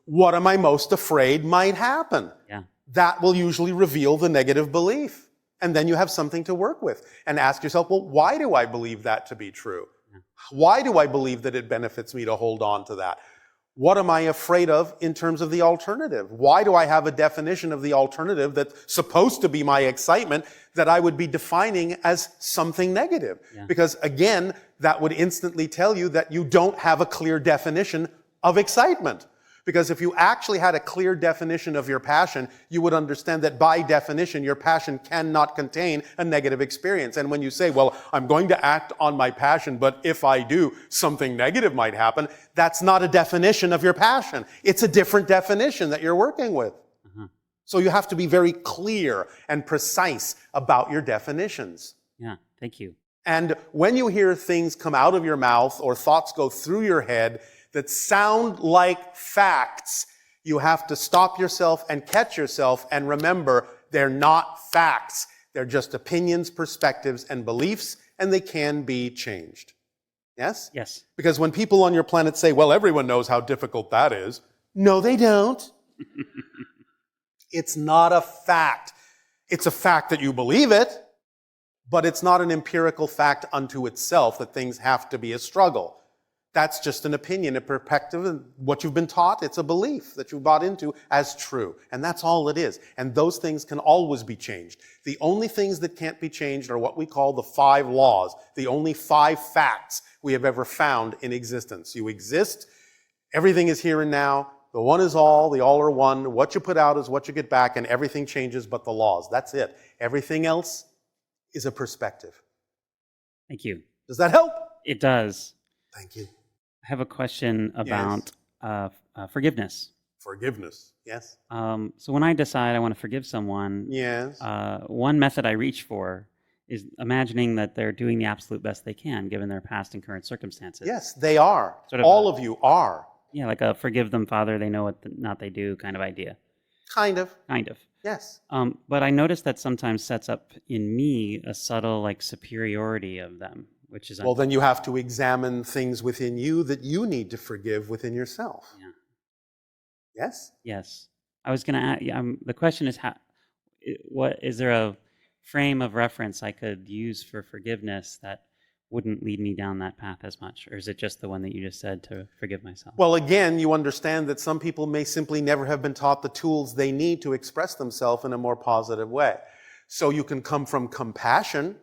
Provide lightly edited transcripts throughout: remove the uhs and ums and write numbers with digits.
what am I most afraid might happen? Yeah. That will usually reveal the negative belief. And then you have something to work with and ask yourself, well, why do I believe that to be true? Why do I believe that it benefits me to hold on to that? What am I afraid of in terms of the alternative? Why do I have a definition of the alternative that's supposed to be my excitement that I would be defining as something negative? Yeah. Because again, that would instantly tell you that you don't have a clear definition of excitement. Because if you actually had a clear definition of your passion, you would understand that by definition, your passion cannot contain a negative experience. And when you say, well, I'm going to act on my passion, but if I do, something negative might happen, that's not a definition of your passion. It's a different definition that you're working with. So you have to be very clear and precise about your definitions. Yeah, thank you. And when you hear things come out of your mouth or thoughts go through your head that sound like facts, you have to stop yourself and catch yourself and remember they're not facts. They're just opinions, perspectives, and beliefs, and they can be changed. Yes? Yes. Because when people on your planet say, well, everyone knows how difficult that is, no, they don't. It's not a fact. It's a fact that you believe it, but it's not an empirical fact unto itself that things have to be a struggle. That's just an opinion, a perspective, and what you've been taught. It's a belief that you bought into as true. And that's all it is. And those things can always be changed. The only things that can't be changed are what we call the 5 laws, the only 5 facts we have ever found in existence. You exist, everything is here and now, the one is all, the all are one, what you put out is what you get back, and everything changes but the laws. That's it. Everything else is a perspective. Thank you. Does that help? It does. Thank you. I have a question about forgiveness. Forgiveness, yes. So when I decide I want to forgive someone, Yes. one method I reach for is imagining that they're doing the absolute best they can given their past and current circumstances. Yes, they are. Sort of All of you are. Yeah, like a forgive them, Father, they know what not they do kind of idea. Kind of. Kind of. Yes. But I notice that sometimes sets up in me a subtle like superiority of them, which is Well, then you have to examine things within you that you need to forgive within yourself. Yeah. Yes? Yes. I was going to ask, the question is, what is there a frame of reference I could use for forgiveness that wouldn't lead me down that path as much? Or is it just the one that you just said to forgive myself? Well, again, you understand that some people may simply never have been taught the tools they need to express themselves in a more positive way. So you can come from compassion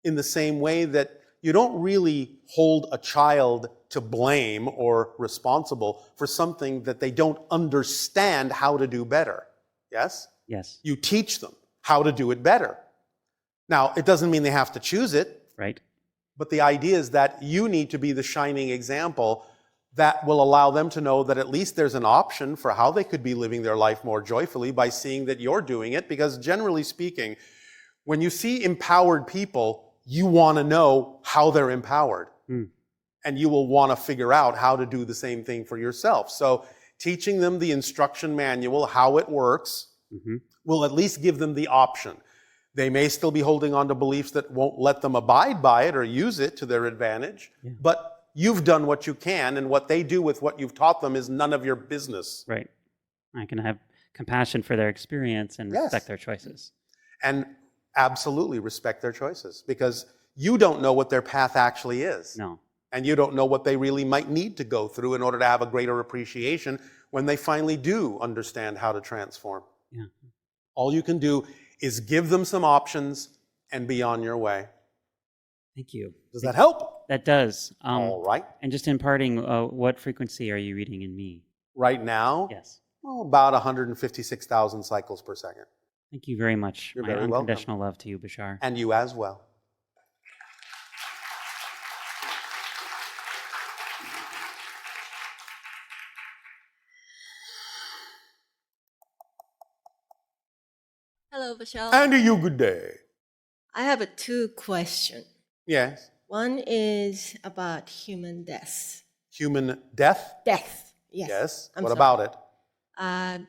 in the same way that you don't really hold a child to blame or responsible for something that they don't understand how to do better. Yes? Yes. You teach them how to do it better. Now, it doesn't mean they have to choose it. Right. But the idea is that you need to be the shining example that will allow them to know that at least there's an option for how they could be living their life more joyfully by seeing that you're doing it. Because generally speaking, when you see empowered people, you want to know how they're empowered. And you will want to figure out how to do the same thing for yourself. So teaching them the instruction manual, how it works, will at least give them the option. They may still be holding on to beliefs that won't let them abide by it or use it to their advantage. But you've done what you can, and what they do with what you've taught them is none of your business. Right. I can have compassion for their experience and respect their choices. And absolutely respect their choices, because you don't know what their path actually is. No. And you don't know what they really might need to go through in order to have a greater appreciation when they finally do understand how to transform. Yeah. All you can do is give them some options and be on your way. Thank you. Does that help? That does. All right. And just imparting, what frequency are you reading in me? Right now, Yes. About 156,000 cycles per second. Thank you very much. You're My very welcome. unconditional love to you, Bashar. And you as well. Hello, Bashar. And you good day. I have a 2 questions. Yes. One is about human death. Human death? Death. Yes. Yes. I'm What sorry. about it?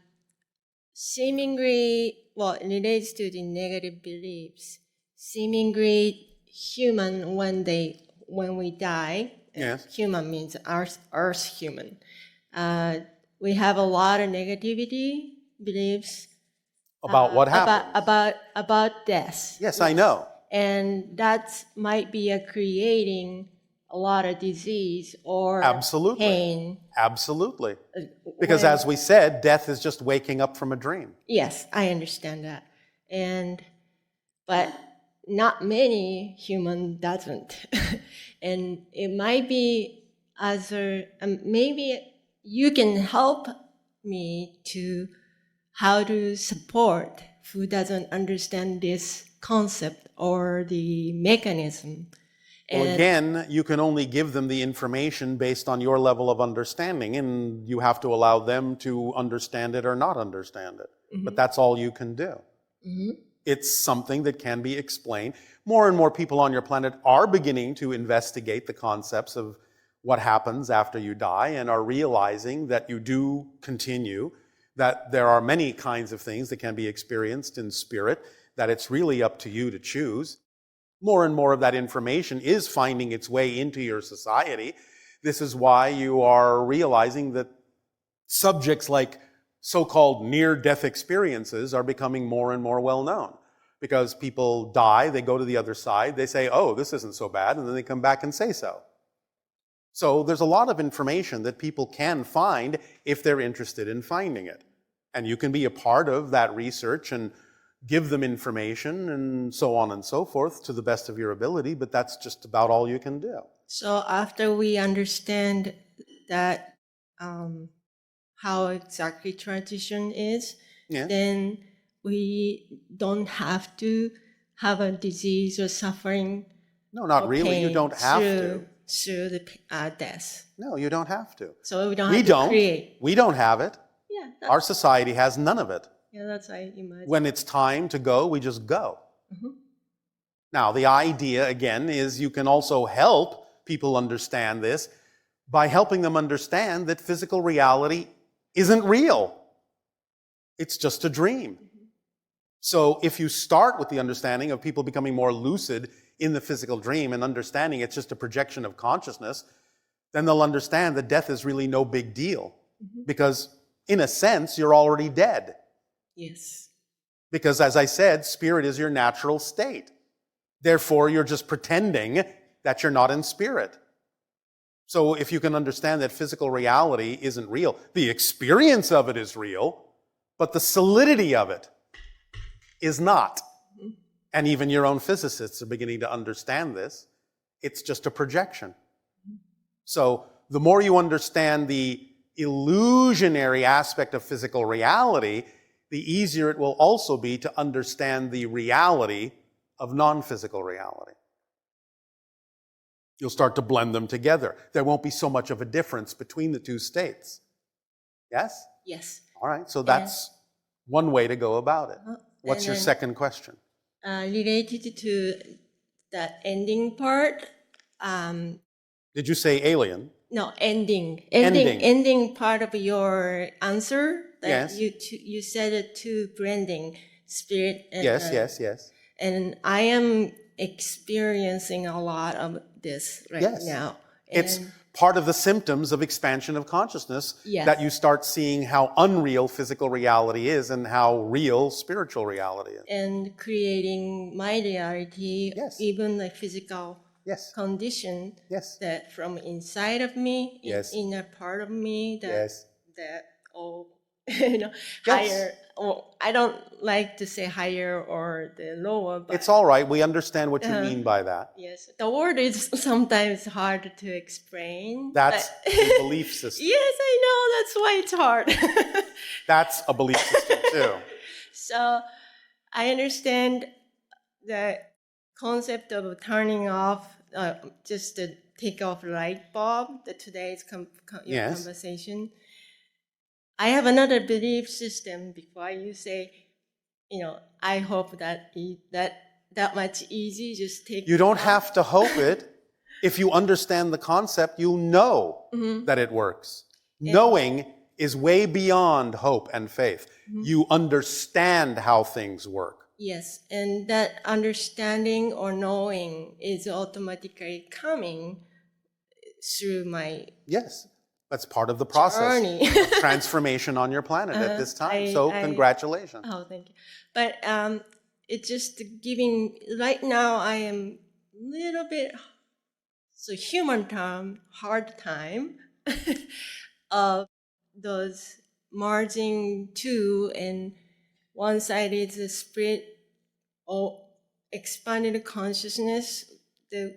Seemingly, well, it relates to the negative beliefs. Seemingly human when we die. Yes. Human means Earth human. we have a lot of negativity beliefs About what happens. about death. Yes, I know. And that might be creating a lot of disease or Absolutely. pain. Absolutely. Because as we said, death is just waking up from a dream. Yes, I understand that. But not many human doesn't. And it might be maybe you can help me to how to support who doesn't understand this concept or the mechanism. Well, again, you can only give them the information based on your level of understanding, and you have to allow them to understand it or not understand it. But that's all you can do. It's something that can be explained. More and more people on your planet are beginning to investigate the concepts of what happens after you die and are realizing that you do continue, that there are many kinds of things that can be experienced in spirit, that it's really up to you to choose. More and more of that information is finding its way into your society. This is why you are realizing that subjects like so-called near-death experiences are becoming more and more well-known. Because people die, they go to the other side, they say, oh, this isn't so bad, and then they come back and say so. So there's a lot of information that people can find if they're interested in finding it. And you can be a part of that research and give them information and so on and so forth to the best of your ability, but that's just about all you can do. So after we understand that how exactly transition is, then we don't have to have a disease or suffering. No, not really. You don't have to. Through the death. No, you don't have to. So we don't have to create. We don't have it. Yeah. Our society has none of it. Yeah, that's what I imagine. When it's time to go, we just go. Now, the idea, again, is you can also help people understand this by helping them understand that physical reality isn't real. It's just a dream. So if you start with the understanding of people becoming more lucid in the physical dream and understanding it's just a projection of consciousness, then they'll understand that death is really no big deal. Because in a sense, you're already dead. Yes. Because as I said, spirit is your natural state. Therefore, you're just pretending that you're not in spirit. So if you can understand that physical reality isn't real, the experience of it is real, but the solidity of it is not. And even your own physicists are beginning to understand this. It's just a projection. So the more you understand the illusionary aspect of physical reality, the easier it will also be to understand the reality of non-physical reality. You'll start to blend them together. There won't be so much of a difference between the two states. Yes? Yes. All right, so that's one way to go about it. What's your second question? Related to that ending part. Did you say alien? No, ending part of your answer. That you said it to blending spirit. And, yes. And I am experiencing a lot of this now. It's part of the symptoms of expansion of consciousness that you start seeing how unreal physical reality is and how real spiritual reality is. And creating my reality, even the physical condition that from inside of me, inner part of me, that higher. Well, I don't like to say higher or the lower. But it's all right. We understand what you mean by that. Yes. The word is sometimes hard to explain. That's a belief system. Yes, I know. That's why it's hard. That's a belief system too. So I understand the concept of turning off, just to take off light bulb, today's conversation. I have another belief system before you say, I hope that that much easy, just take. You don't have to hope it. If you understand the concept, you'll know that it works. Knowing is way beyond hope and faith. You understand how things work. Yes, and that understanding or knowing is automatically coming through my... Yes. That's part of the process journey. of transformation on your planet at this time. So congratulations. Oh, thank you. But it's just giving, right now I am a little bit, so human term, hard time of those merging two, and one side is the spirit or expanded consciousness, the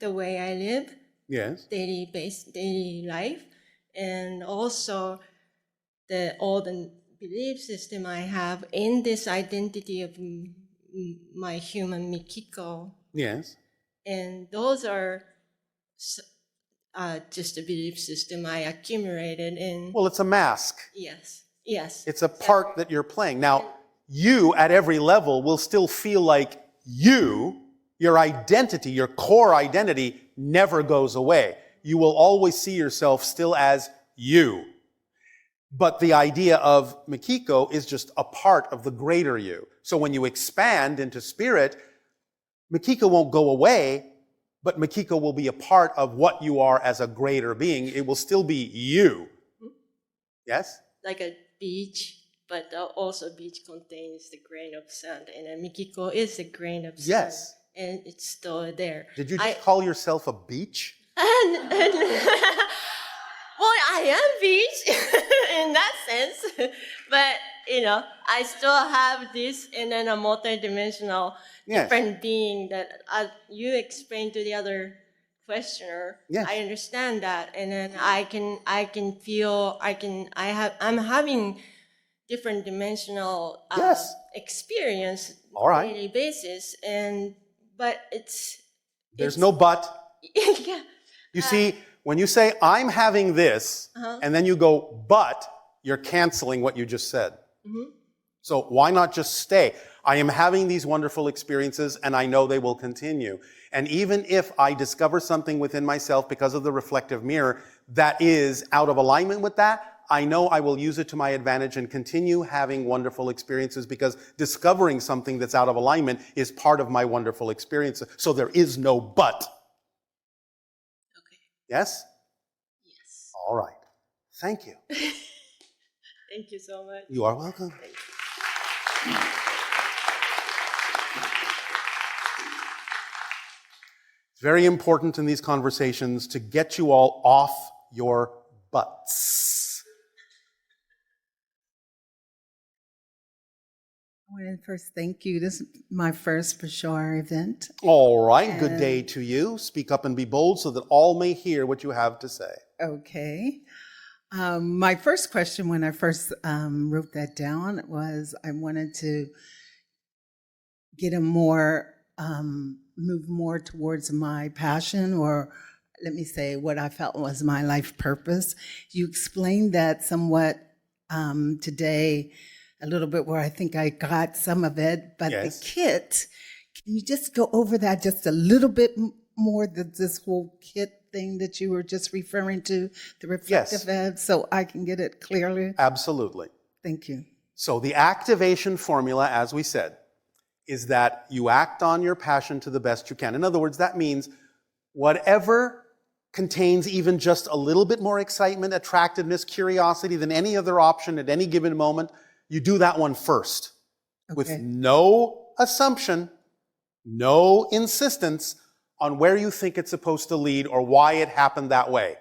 way I live, Yes. daily life, and also all the belief system I have in this identity of my human Mikiko, Yes. and those are just a belief system I accumulated in. Well, it's a mask. Yes. It's a part that you're playing. Now, you at every level will still feel like your identity, your core identity never goes away. You will always see yourself still as you. But the idea of Mikiko is just a part of the greater you. So when you expand into spirit, Mikiko won't go away, but Mikiko will be a part of what you are as a greater being. It will still be you. Yes? Like a beach, but also beach contains the grain of sand, and Mikiko is a grain of sand. Yes. And it's still there. Did you call yourself a beach? Well, I am beach in that sense, but I still have this, and then a multidimensional different being that you explained to the other questioner. Yes. I understand that, and then I can feel I'm having different dimensional experience All right. on a daily basis, but There's no but. yeah. You see, when you say, I'm having this, and then you go, but, you're canceling what you just said. Mm-hmm. So why not just stay? I am having these wonderful experiences, and I know they will continue. And even if I discover something within myself because of the reflective mirror that is out of alignment with that, I know I will use it to my advantage and continue having wonderful experiences, because discovering something that's out of alignment is part of my wonderful experience. So there is no but. Okay. Yes? Yes. All right. Thank you. Thank you so much. You are welcome. It's very important in these conversations to get you all off your butts. I want to first thank you. This is my first Bashar event. All right. Good day to you. Speak up and be bold so that all may hear what you have to say. Okay. My first question when I first wrote that down was I wanted to get move more towards my passion, or let me say what I felt was my life purpose. You explained that somewhat today, a little bit, where I think I got some of it, but Yes. the kit, can you just go over that just a little bit more, this whole kit thing that you were just referring to, the reflective ed, so I can get it clearly? Absolutely. Thank you. So the activation formula, as we said, is that you act on your passion to the best you can. In other words, that means whatever contains even just a little bit more excitement, attractiveness, curiosity than any other option at any given moment, you do that one first. With no assumption, no insistence on where you think it's supposed to lead or why it happened that way.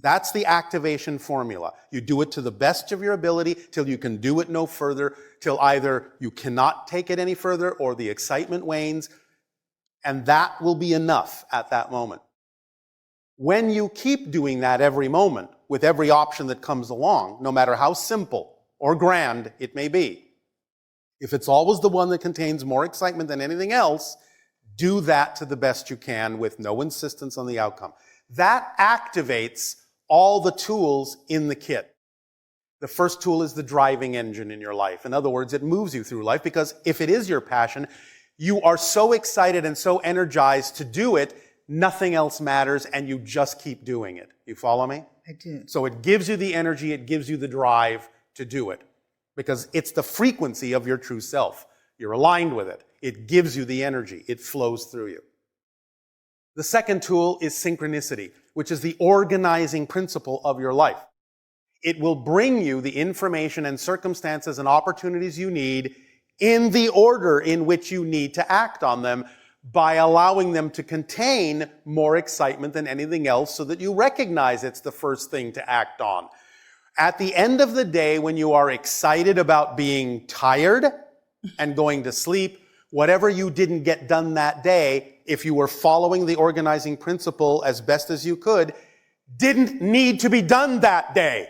That's the activation formula. You do it to the best of your ability till you can do it no further, till either you cannot take it any further or the excitement wanes, and that will be enough at that moment. When you keep doing that every moment with every option that comes along, no matter how simple or grand it may be, if it's always the one that contains more excitement than anything else, do that to the best you can with no insistence on the outcome. That activates all the tools in the kit. The first tool is the driving engine in your life. In other words, it moves you through life, because if it is your passion, you are so excited and so energized to do it, nothing else matters, and you just keep doing it. You follow me? I do. So it gives you the energy, it gives you the drive to do it, because it's the frequency of your true self. You're aligned with it. It gives you the energy. It flows through you. The second tool is synchronicity, which is the organizing principle of your life. It will bring you the information and circumstances and opportunities you need in the order in which you need to act on them by allowing them to contain more excitement than anything else so that you recognize it's the first thing to act on. At the end of the day, when you are excited about being tired and going to sleep, whatever you didn't get done that day, if you were following the organizing principle as best as you could, didn't need to be done that day.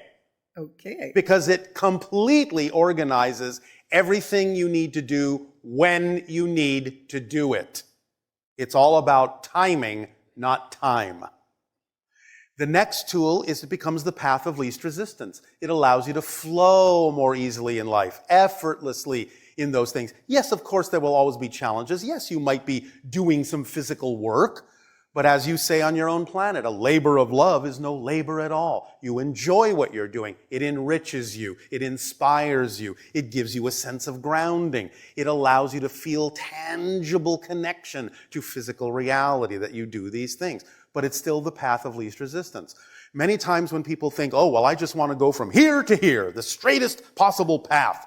Okay. Because it completely organizes everything you need to do when you need to do it. It's all about timing, not time. The next tool is it becomes the path of least resistance. It allows you to flow more easily in life, effortlessly in those things. Yes, of course, there will always be challenges. Yes, you might be doing some physical work, but as you say on your own planet, a labor of love is no labor at all. You enjoy what you're doing. It enriches you. It inspires you. It gives you a sense of grounding. It allows you to feel tangible connection to physical reality that you do these things. But it's still the path of least resistance. Many times when people think, oh, well, I just want to go from here to here, the straightest possible path.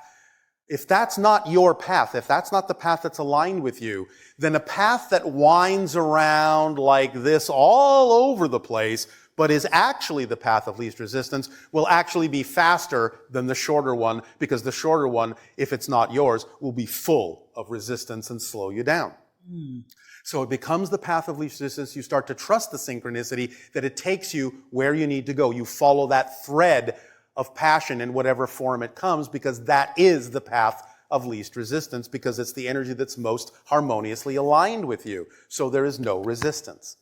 If that's not your path, if that's not the path that's aligned with you, then a path that winds around like this all over the place, but is actually the path of least resistance, will actually be faster than the shorter one, because the shorter one, if it's not yours, will be full of resistance and slow you down. So it becomes the path of least resistance. You start to trust the synchronicity that it takes you where you need to go. You follow that thread of passion in whatever form it comes, because that is the path of least resistance, because it's the energy that's most harmoniously aligned with you. So there is no resistance.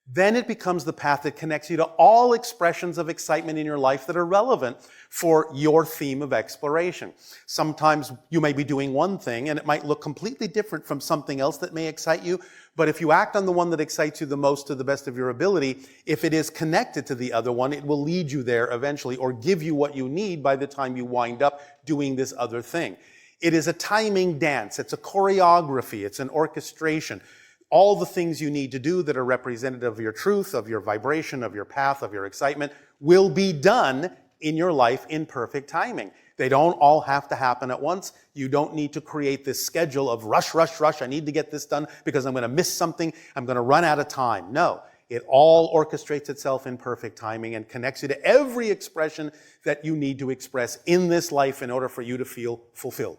Then it becomes the path that connects you to all expressions of excitement in your life that are relevant for your theme of exploration. Sometimes you may be doing one thing and it might look completely different from something else that may excite you, but if you act on the one that excites you the most to the best of your ability, if it is connected to the other one, it will lead you there eventually, or give you what you need by the time you wind up doing this other thing. It is a timing dance. It's a choreography. It's an orchestration. All the things you need to do that are representative of your truth, of your vibration, of your path, of your excitement, will be done in your life in perfect timing. They don't all have to happen at once. You don't need to create this schedule of rush, rush, rush. I need to get this done because I'm going to miss something. I'm going to run out of time. No, it all orchestrates itself in perfect timing and connects you to every expression that you need to express in this life in order for you to feel fulfilled.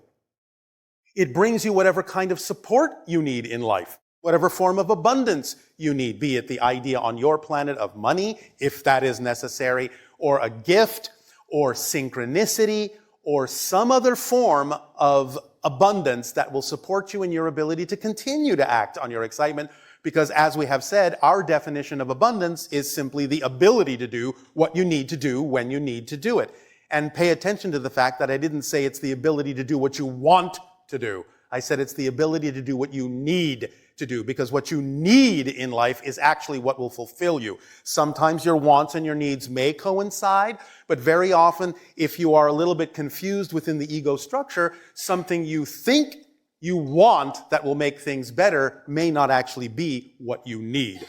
It brings you whatever kind of support you need in life, whatever form of abundance you need, be it the idea on your planet of money, if that is necessary, or a gift, or synchronicity, or some other form of abundance that will support you in your ability to continue to act on your excitement. Because as we have said, our definition of abundance is simply the ability to do what you need to do when you need to do it. And pay attention to the fact that I didn't say it's the ability to do what you want to do. I said it's the ability to do what you need to do, because what you need in life is actually what will fulfill you. Sometimes your wants and your needs may coincide, but very often, if you are a little bit confused within the ego structure, something you think you want that will make things better may not actually be what you need.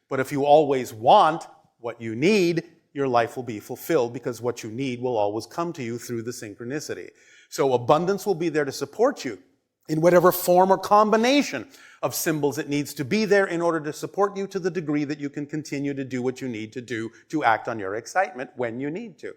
But if you always want what you need, your life will be fulfilled, because what you need will always come to you through the synchronicity. So abundance will be there to support you in whatever form or combination of symbols it needs to be there in order to support you to the degree that you can continue to do what you need to do to act on your excitement when you need to.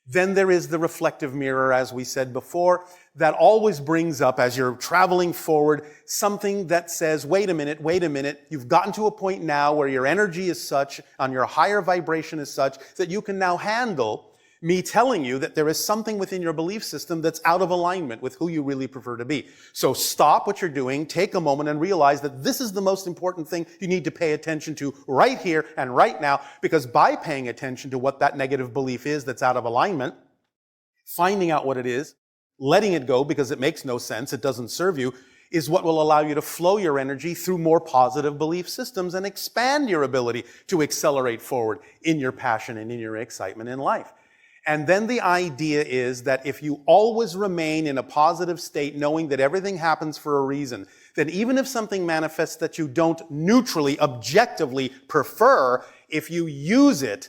Then there is the reflective mirror, as we said before, that always brings up, as you're traveling forward, something that says, wait a minute, you've gotten to a point now where your energy is such, on your higher vibration is such, that you can now handle me telling you that there is something within your belief system that's out of alignment with who you really prefer to be. So stop what you're doing, take a moment and realize that this is the most important thing you need to pay attention to right here and right now, because by paying attention to what that negative belief is that's out of alignment, finding out what it is, letting it go because it makes no sense, it doesn't serve you, is what will allow you to flow your energy through more positive belief systems and expand your ability to accelerate forward in your passion and in your excitement in life. And then the idea is that if you always remain in a positive state, knowing that everything happens for a reason, then even if something manifests that you don't neutrally, objectively prefer, if you use it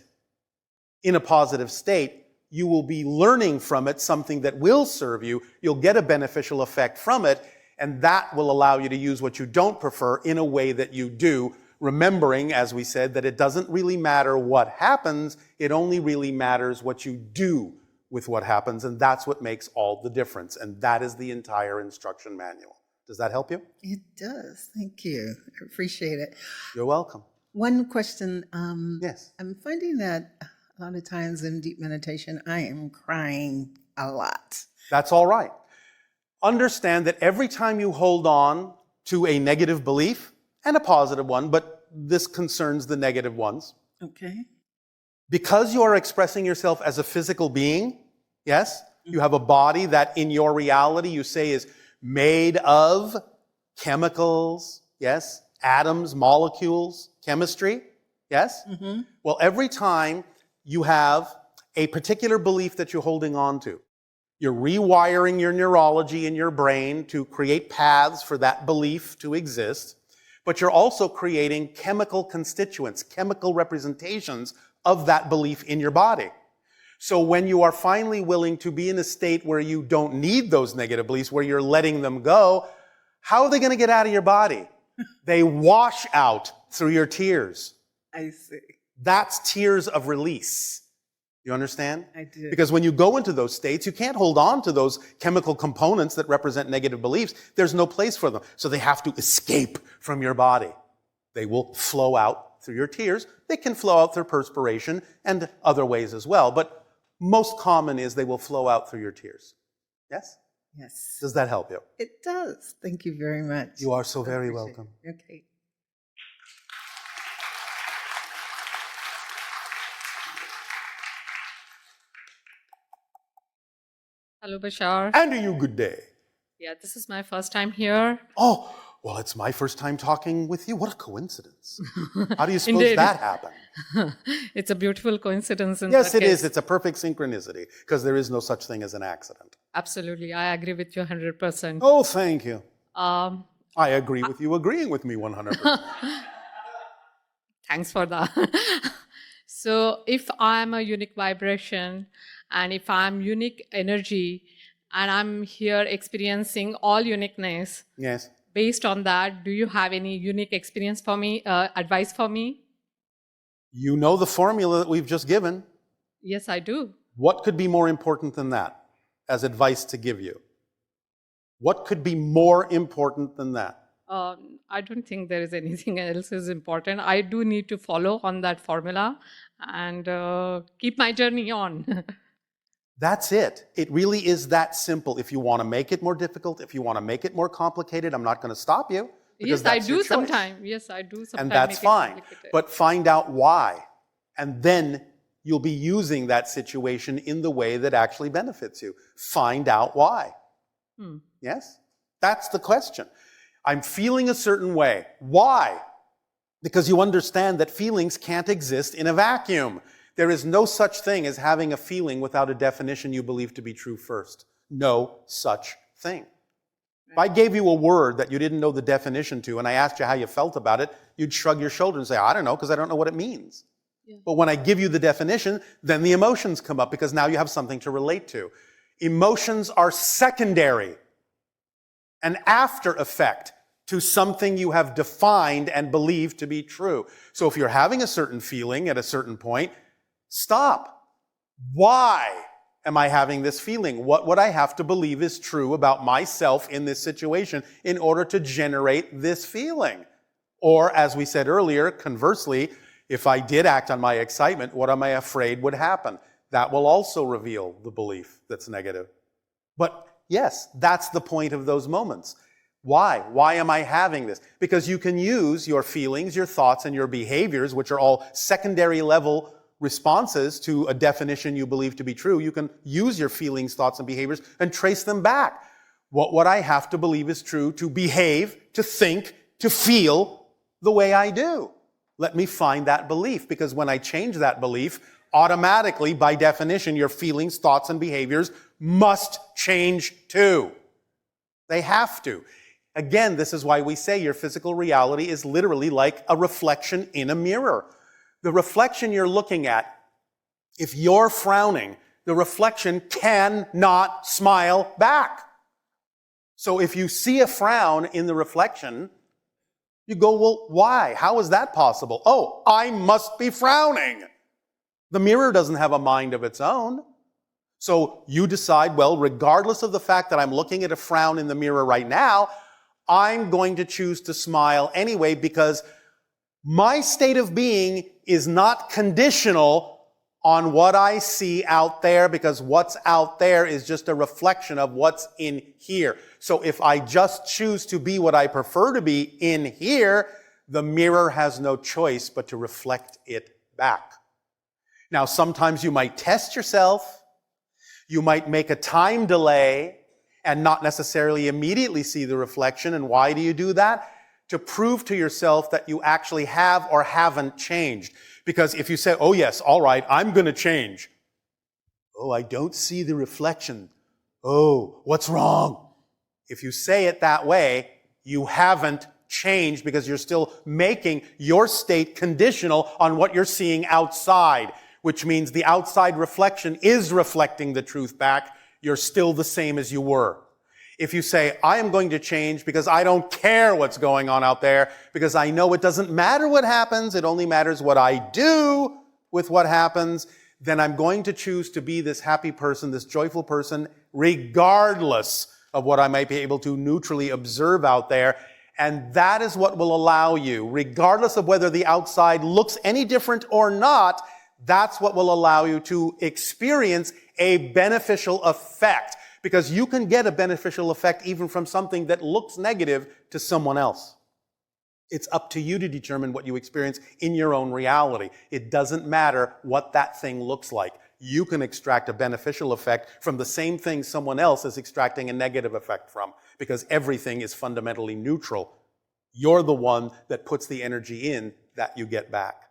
in a positive state, you will be learning from it something that will serve you. You'll get a beneficial effect from it, and that will allow you to use what you don't prefer in a way that you do, remembering, as we said, that it doesn't really matter what happens, it only really matters what you do with what happens, and that's what makes all the difference, and that is the entire instruction manual. Does that help you? It does. Thank you. I appreciate it. You're welcome. One question. Yes. I'm finding that a lot of times in deep meditation, I am crying a lot. That's all right. Understand that every time you hold on to a negative belief, and a positive one, but this concerns the negative ones, Okay. because you are expressing yourself as a physical being, yes, you have a body that in your reality you say is made of chemicals, yes, atoms, molecules, chemistry, yes? Mm-hmm. Well, every time you have a particular belief that you're holding on to, you're rewiring your neurology in your brain to create paths for that belief to exist, but you're also creating chemical constituents, chemical representations of that belief in your body. So when you are finally willing to be in a state where you don't need those negative beliefs, where you're letting them go, how are they going to get out of your body? They wash out through your tears. I see. That's tears of release. You understand? I do. Because when you go into those states, you can't hold on to those chemical components that represent negative beliefs. There's no place for them. So they have to escape from your body. They will flow out through your tears. They can flow out through perspiration and other ways as well. But most common is they will flow out through your tears. Yes? Yes. Does that help you? It does. Thank you very much. You are so I very appreciate welcome. it. Okay. Hello, Bashar. And to you, good day. Yeah, this is my first time here. Oh, well, it's my first time talking with you. What a coincidence. How do you suppose Indeed. that happened? It's a beautiful coincidence. Yes, it is. It's a perfect synchronicity because there is no such thing as an accident. Absolutely. I agree with you 100%. Oh, thank you. Um, I agree with you agreeing with me 100%. Thanks for that. So if I'm a unique vibration and if I'm unique energy and I'm here experiencing all uniqueness, Yes. based on that, do you have any unique experience for me, advice for me? You know the formula that we've just given. Yes, I do. What could be more important than that as advice to give you? What could be more important than that? I don't think there is anything else is important. I do need to follow on that formula and keep my journey on. That's it. It really is that simple. If you want to make it more difficult, if you want to make it more complicated, I'm not going to stop you. Yes, I do sometimes. Yes, I do sometimes. And that's fine. But find out why. And then you'll be using that situation in the way that actually benefits you. Find out why. Yes? That's the question. I'm feeling a certain way. Why? Because you understand that feelings can't exist in a vacuum. There is no such thing as having a feeling without a definition you believe to be true first. No such thing. If I gave you a word that you didn't know the definition to and I asked you how you felt about it, you'd shrug your shoulders and say, I don't know, because I don't know what it means. Yeah. But when I give you the definition, then the emotions come up because now you have something to relate to. Emotions are secondary, an after effect to something you have defined and believed to be true. So if you're having a certain feeling at a certain point, stop. Why am I having this feeling? What would I have to believe is true about myself in this situation in order to generate this feeling? Or, as we said earlier, conversely, if I did act on my excitement, what am I afraid would happen? That will also reveal the belief that's negative. But yes, that's the point of those moments. Why? Why am I having this? Because you can use your feelings, your thoughts, and your behaviors, which are all secondary level responses to a definition you believe to be true. You can use your feelings, thoughts, and behaviors and trace them back. What would I have to believe is true to behave, to think, to feel the way I do? Let me find that belief, because when I change that belief, automatically, by definition, your feelings, thoughts, and behaviors must change too. They have to. Again, this is why we say your physical reality is literally like a reflection in a mirror. The reflection you're looking at, if you're frowning, the reflection cannot smile back. So if you see a frown in the reflection, you go, well, why? How is that possible? Oh, I must be frowning. The mirror doesn't have a mind of its own. So you decide, well, regardless of the fact that I'm looking at a frown in the mirror right now, I'm going to choose to smile anyway because my state of being is not conditional on what I see out there, because what's out there is just a reflection of what's in here. So if I just choose to be what I prefer to be in here, the mirror has no choice but to reflect it back. Now, sometimes you might test yourself. You might make a time delay and not necessarily immediately see the reflection. And why do you do that? To prove to yourself that you actually have or haven't changed. Because if you say, oh yes, all right, I'm going to change. Oh, I don't see the reflection. Oh, what's wrong? If you say it that way, you haven't changed because you're still making your state conditional on what you're seeing outside, which means the outside reflection is reflecting the truth back. You're still the same as you were. If you say, I am going to change because I don't care what's going on out there, because I know it doesn't matter what happens, it only matters what I do with what happens, then I'm going to choose to be this happy person, this joyful person, regardless of what I might be able to neutrally observe out there. And that is what will allow you, regardless of whether the outside looks any different or not, that's what will allow you to experience a beneficial effect. Because you can get a beneficial effect even from something that looks negative to someone else. It's up to you to determine what you experience in your own reality. It doesn't matter what that thing looks like. You can extract a beneficial effect from the same thing someone else is extracting a negative effect from, because everything is fundamentally neutral. You're the one that puts the energy in that you get back.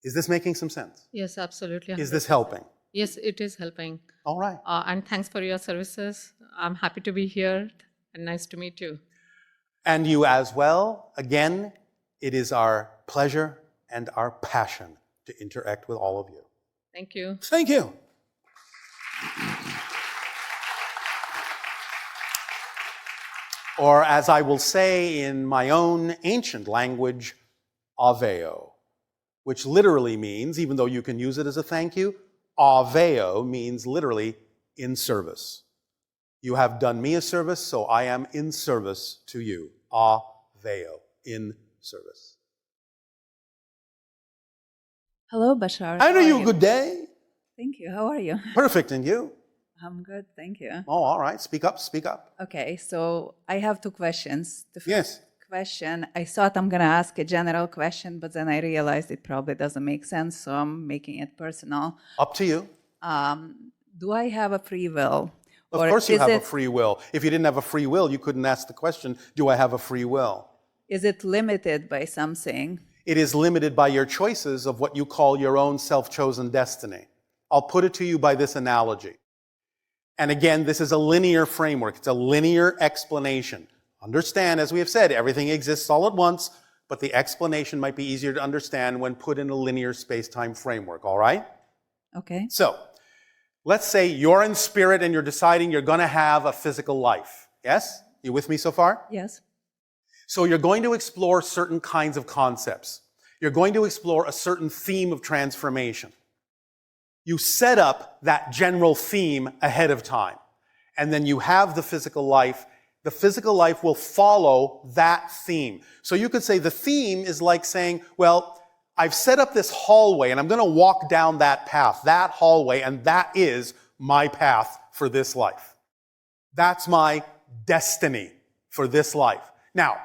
Is this making some sense? Yes, absolutely. Is this helping? Yes, it is helping. All right. And thanks for your services. I'm happy to be here and nice to meet you. And you as well. Again, it is our pleasure and our passion to interact with all of you. Thank you. Thank you. Or as I will say in my own ancient language, aveo, which literally means, even though you can use it as a thank you, aveo means literally in service. You have done me a service, so I am in service to you. Aveo, in service. Hello, Bashar. I know How are you. Good day. Thank you. How are you? Perfect. And you? I'm good. Thank you. Oh, all right. Speak up. Speak up. Okay, so I have two questions. The first Yes. question, I thought I'm going to ask a general question, but then I realized it probably doesn't make sense, so I'm making it personal. Up to you. Do I have a free will? Of Or course you is have a it- free will. If you didn't have a free will, you couldn't ask the question, do I have a free will? Is it limited by something? It is limited by your choices of what you call your own self-chosen destiny. I'll put it to you by this analogy. And again, this is a linear framework. It's a linear explanation. Understand, as we have said, everything exists all at once, but the explanation might be easier to understand when put in a linear space-time framework, all right? Okay. So, let's say you're in spirit and you're deciding you're going to have a physical life. Yes? You with me so far? Yes. So you're going to explore certain kinds of concepts. You're going to explore a certain theme of transformation. You set up that general theme ahead of time. And then you have the physical life. The physical life will follow that theme. So you could say the theme is like saying, well, I've set up this hallway and I'm going to walk down that path, that hallway, and that is my path for this life. That's my destiny for this life. Now,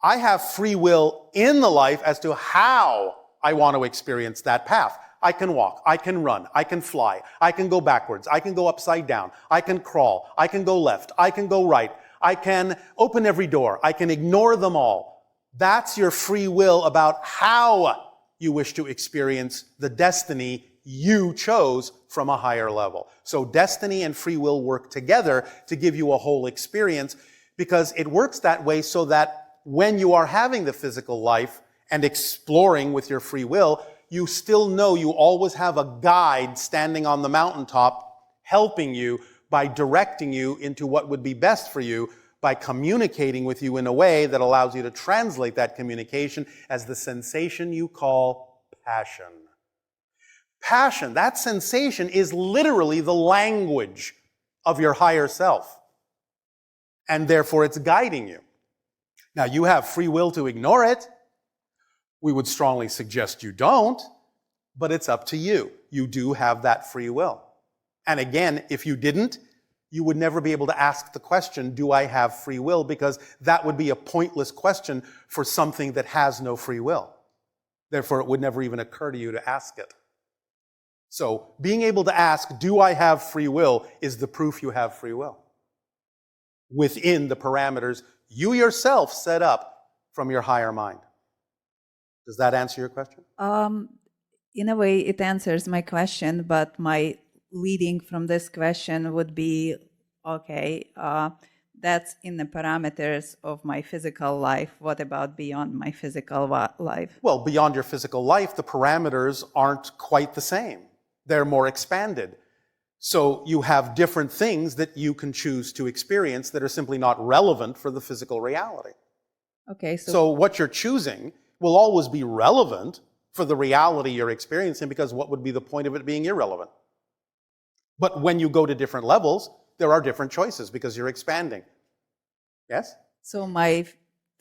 I have free will in the life as to how I want to experience that path. I can walk, I can run, I can fly, I can go backwards, I can go upside down, I can crawl, I can go left, I can go right, I can open every door, I can ignore them all. That's your free will about how you wish to experience the destiny you chose from a higher level. So destiny and free will work together to give you a whole experience, because it works that way so that when you are having the physical life and exploring with your free will, you still know you always have a guide standing on the mountaintop helping you by directing you into what would be best for you, by communicating with you in a way that allows you to translate that communication as the sensation you call passion. Passion, that sensation, is literally the language of your higher self. And therefore it's guiding you. Now, you have free will to ignore it. We would strongly suggest you don't, but it's up to you. You do have that free will. And again, if you didn't, you would never be able to ask the question, do I have free will? Because that would be a pointless question for something that has no free will. Therefore, it would never even occur to you to ask it. So, being able to ask, do I have free will, is the proof you have free will, within the parameters you yourself set up from your higher mind. Does that answer your question? In a way, it answers my question, but my leading from this question would be, okay, that's in the parameters of my physical life. What about beyond my physical life? Well, beyond your physical life, the parameters aren't quite the same. They're more expanded. So you have different things that you can choose to experience that are simply not relevant for the physical reality. Okay, So what you're choosing will always be relevant for the reality you're experiencing, because what would be the point of it being irrelevant? But when you go to different levels, there are different choices because you're expanding. Yes? So my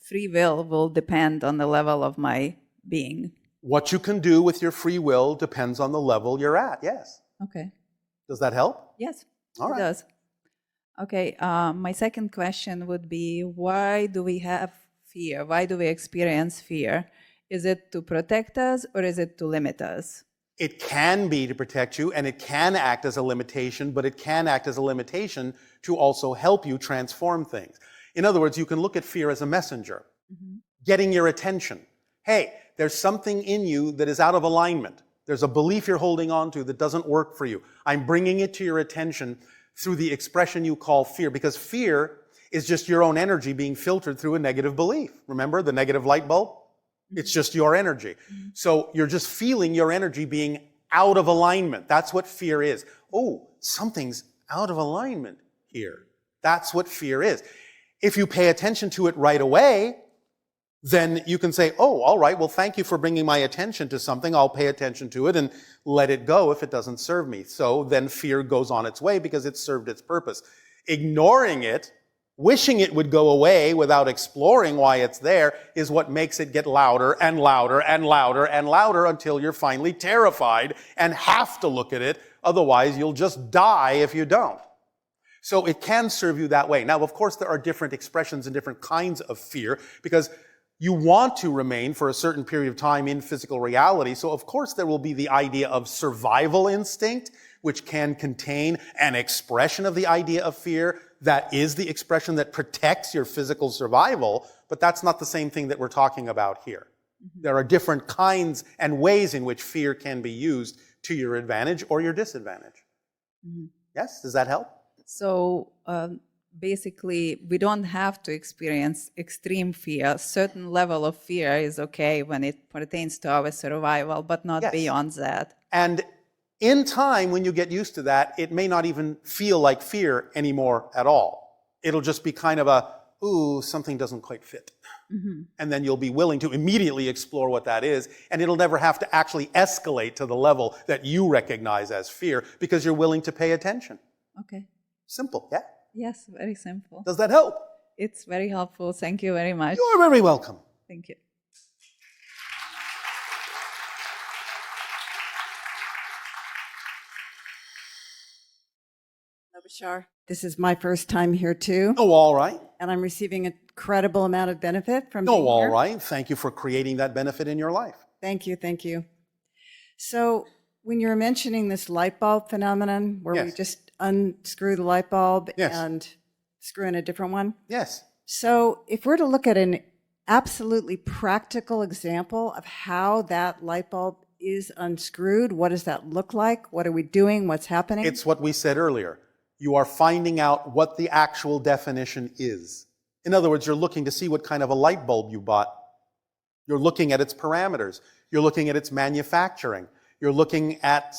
free will depend on the level of my being. What you can do with your free will depends on the level you're at, yes. Okay. Does that help? Yes, All it right. does. Okay, my second question would be, why do we have fear? Why do we experience fear? Is it to protect us or is it to limit us? It can be to protect you, and it can act as a limitation, but it can act as a limitation to also help you transform things. In other words, you can look at fear as a messenger, getting your attention. Hey, there's something in you that is out of alignment. There's a belief you're holding on to that doesn't work for you. I'm bringing it to your attention through the expression you call fear, because fear is just your own energy being filtered through a negative belief. Remember the negative light bulb? It's just your energy. So you're just feeling your energy being out of alignment. That's what fear is. Oh, something's out of alignment here. That's what fear is. If you pay attention to it right away, then you can say, oh, all right, well, thank you for bringing my attention to something. I'll pay attention to it and let it go if it doesn't serve me. So then fear goes on its way because it's served its purpose. Ignoring it, wishing it would go away without exploring why it's there, is what makes it get louder and louder and louder and louder until you're finally terrified and have to look at it. Otherwise, you'll just die if you don't. So it can serve you that way. Now, of course, there are different expressions and different kinds of fear, because you want to remain for a certain period of time in physical reality. So, of course, there will be the idea of survival instinct, which can contain an expression of the idea of fear that is the expression that protects your physical survival, but that's not the same thing that we're talking about here. There are different kinds and ways in which fear can be used to your advantage or your disadvantage. Yes? Does that help? So basically, we don't have to experience extreme fear. A certain level of fear is okay when it pertains to our survival, but not Yes. beyond that. And in time, when you get used to that, it may not even feel like fear anymore at all. It'll just be kind of a, ooh, something doesn't quite fit. And then you'll be willing to immediately explore what that is, and it'll never have to actually escalate to the level that you recognize as fear, because you're willing to pay attention. Okay. Simple, yeah? Yes, very simple. Does that help? It's very helpful. Thank you very much. You're very welcome. Thank you. Hello, Bashar. This is my first time here too, Oh, all right. and I'm receiving an incredible amount of benefit from Oh, being all here. right. Thank you for creating that benefit in your life. Thank you, thank you. So when you were mentioning this light bulb phenomenon, where we Yes. just unscrew the light bulb Yes. and screw in a different one. Yes. So if we're to look at an absolutely practical example of how that light bulb is unscrewed, what does that look like? What are we doing? What's happening? It's what we said earlier. You are finding out what the actual definition is. In other words, you're looking to see what kind of a light bulb you bought. You're looking at its parameters. You're looking at its manufacturing. You're looking at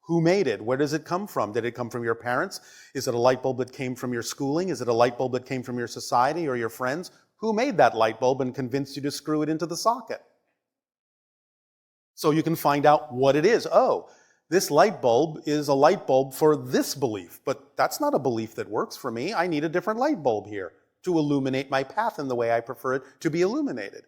who made it. Where does it come from? Did it come from your parents? Is it a light bulb that came from your schooling? Is it a light bulb that came from your society or your friends? Who made that light bulb and convinced you to screw it into the socket? So you can find out what it is. Oh, this light bulb is a light bulb for this belief, but that's not a belief that works for me. I need a different light bulb here to illuminate my path in the way I prefer it to be illuminated.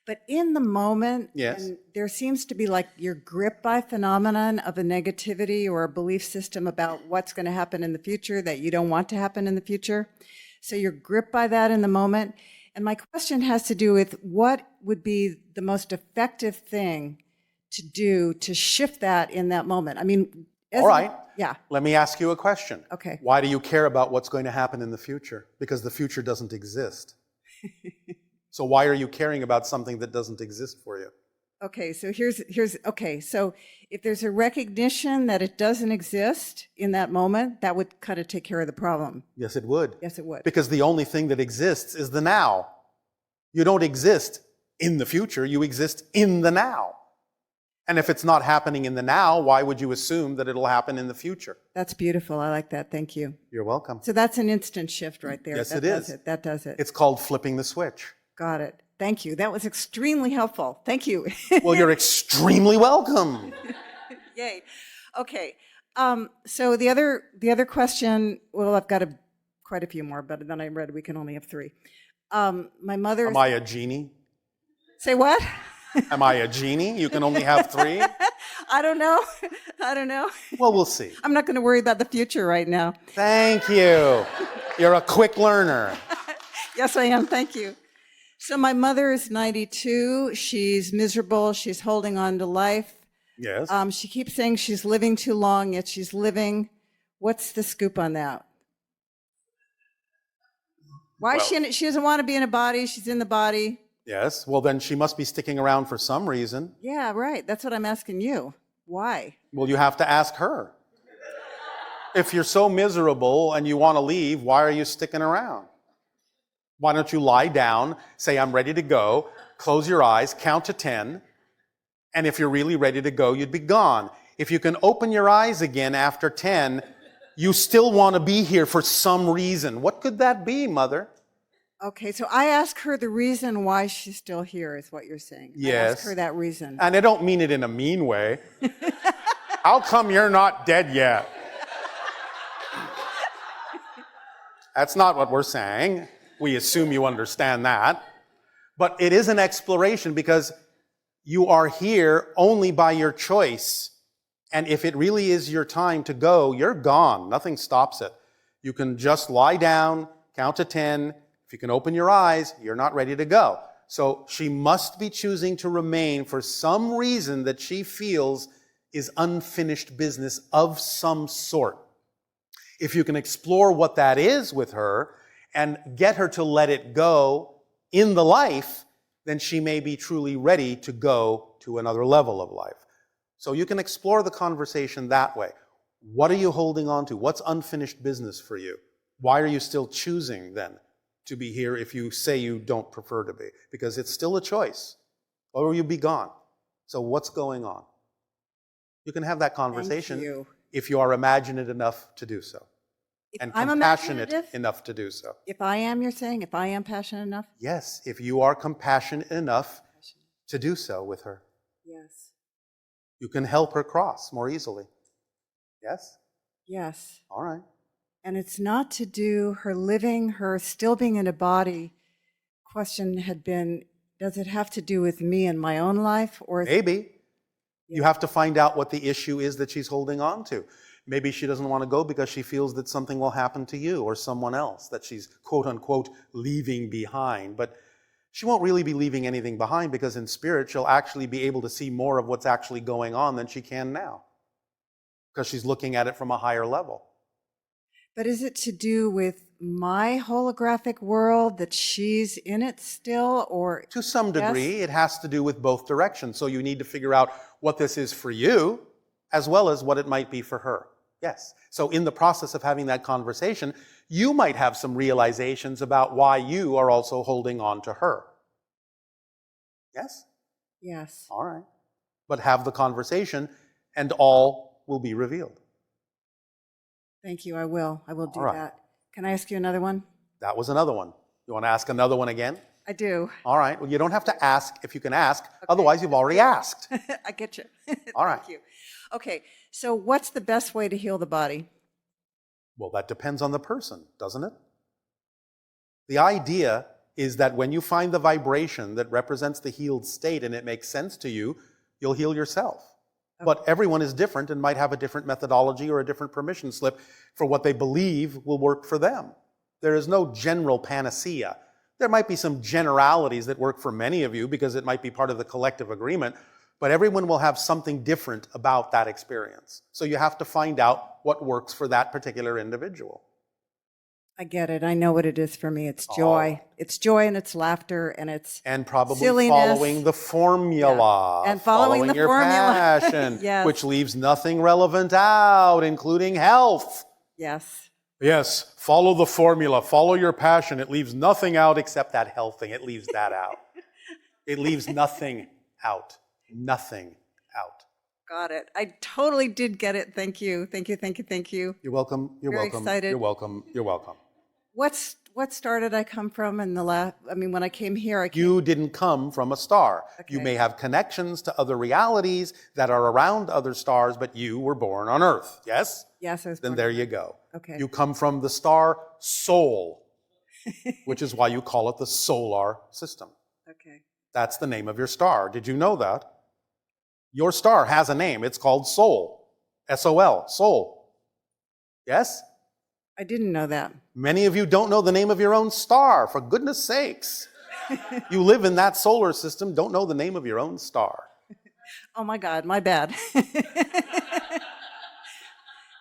But in the moment, Yes. and there seems to be like you're gripped by phenomenon of a negativity or a belief system about what's going to happen in the future that you don't want to happen in the future. So you're gripped by that in the moment. And my question has to do with what would be the most effective thing to do to shift that in that moment? I mean, All right. Yeah. Let me ask you a question. Okay. Why do you care about what's going to happen in the future? Because the future doesn't exist. So why are you caring about something that doesn't exist for you? Okay, so okay, so if there's a recognition that it doesn't exist in that moment, that would kind of take care of the problem. Yes, it would. Yes, it would. Because the only thing that exists is the now. You don't exist in the future, you exist in the now. And if it's not happening in the now, why would you assume that it'll happen in the future? That's beautiful. I like that. Thank you. You're welcome. So that's an instant shift right there. Yes, That it does is. That does it. It's called flipping the switch. Got it. Thank you. That was extremely helpful. Thank you. Well, you're extremely welcome. Yay. Okay. So the other question, well, I've got quite a few more, but then I read we can only have 3. My mother. Am I a genie? Say what? Am I a genie? You can only have 3? I don't know. I don't know. Well, we'll see. I'm not going to worry about the future right now. Thank you. You're a quick learner. Yes, I am. Thank you. So my mother is 92. She's miserable. She's holding on to life. Yes. She keeps saying she's living too long, yet she's living. What's the scoop on that? Why she doesn't want to be in a body? She's in the body. Yes. Well, then she must be sticking around for some reason. Yeah, right. That's what I'm asking you. Why? Well, you have to ask her. If you're so miserable and you want to leave, why are you sticking around? Why don't you lie down, say, I'm ready to go, close your eyes, count to 10, and if you're really ready to go, you'd be gone. If you can open your eyes again after 10, you still want to be here for some reason. What could that be, Mother? Okay, so I ask her the reason why she's still here, is what you're saying. Yes. I ask her that reason. And I don't mean it in a mean way. How come you're not dead yet? That's not what we're saying. We assume you understand that. But it is an exploration because you are here only by your choice. And if it really is your time to go, you're gone. Nothing stops it. You can just lie down, count to 10. If you can open your eyes, you're not ready to go. So she must be choosing to remain for some reason that she feels is unfinished business of some sort. If you can explore what that is with her and get her to let it go in the life, then she may be truly ready to go to another level of life. So you can explore the conversation that way. What are you holding on to? What's unfinished business for you? Why are you still choosing then to be here if you say you don't prefer to be? Because it's still a choice. Or you'll be gone. So what's going on? You can have that conversation if you are imaginative enough to do so. And I'm compassionate imaginative? enough to do so. If I am, you're saying, if I am passionate enough? Yes, if you are compassionate enough to do so with her. Yes. You can help her cross more easily. Yes? Yes. All right. And it's not to do her living, her still being in a body. Question had been, does it have to do with me and my own life? Or Maybe. You have to find out what the issue is that she's holding on to. Maybe she doesn't want to go because she feels that something will happen to you or someone else that she's quote unquote leaving behind. But she won't really be leaving anything behind because in spirit she'll actually be able to see more of what's actually going on than she can now. Because she's looking at it from a higher level. But is it to do with my holographic world, that she's in it still, or? To some degree, it has to do with both directions. So you need to figure out what this is for you, as well as what it might be for her. Yes. So in the process of having that conversation, you might have some realizations about why you are also holding on to her. Yes? Yes. All right. But have the conversation and all will be revealed. Thank you. I will. I will do All right. that. Can I ask you another one? That was another one. You want to ask another one again? I do. All right. Well, you don't have to ask if you can ask. Otherwise, you've already asked. I get you. All right. Thank you. Okay. So what's the best way to heal the body? Well, that depends on the person, doesn't it? The idea is that when you find the vibration that represents the healed state and it makes sense to you, you'll heal yourself. But everyone is different and might have a different methodology or a different permission slip for what they believe will work for them. There is no general panacea. There might be some generalities that work for many of you because it might be part of the collective agreement, but everyone will have something different about that experience. So you have to find out what works for that particular individual. I get it. I know what it is for me. It's joy. It's joy and it's laughter and it's And probably silliness. following the formula. Yeah. And following the your formula. passion, Yes. which leaves nothing relevant out, including health. Yes. Yes, follow the formula, follow your passion. It leaves nothing out except that health thing. It leaves that out. It leaves nothing out. Nothing out. Got it. I totally did get it. Thank you. Thank you. Thank you. Thank you. You're welcome. You're Very welcome. excited. You're welcome. You're welcome. What star did I come from in the last? I mean, when I came here, I came. You didn't come from a star. You Okay. may have connections to other realities that are around other stars, but you were born on Earth. Yes? Yes, I was. Then born there in- you go. Okay. You come from the star Sol, which is why you call it the solar system. Okay. That's the name of your star. Did you know that? Your star has a name. It's called Sol. S-O-L. Sol. Yes? I didn't know that. Many of you don't know the name of your own star, for goodness sakes. You live in that solar system, don't know the name of your own star. Oh my God, my bad.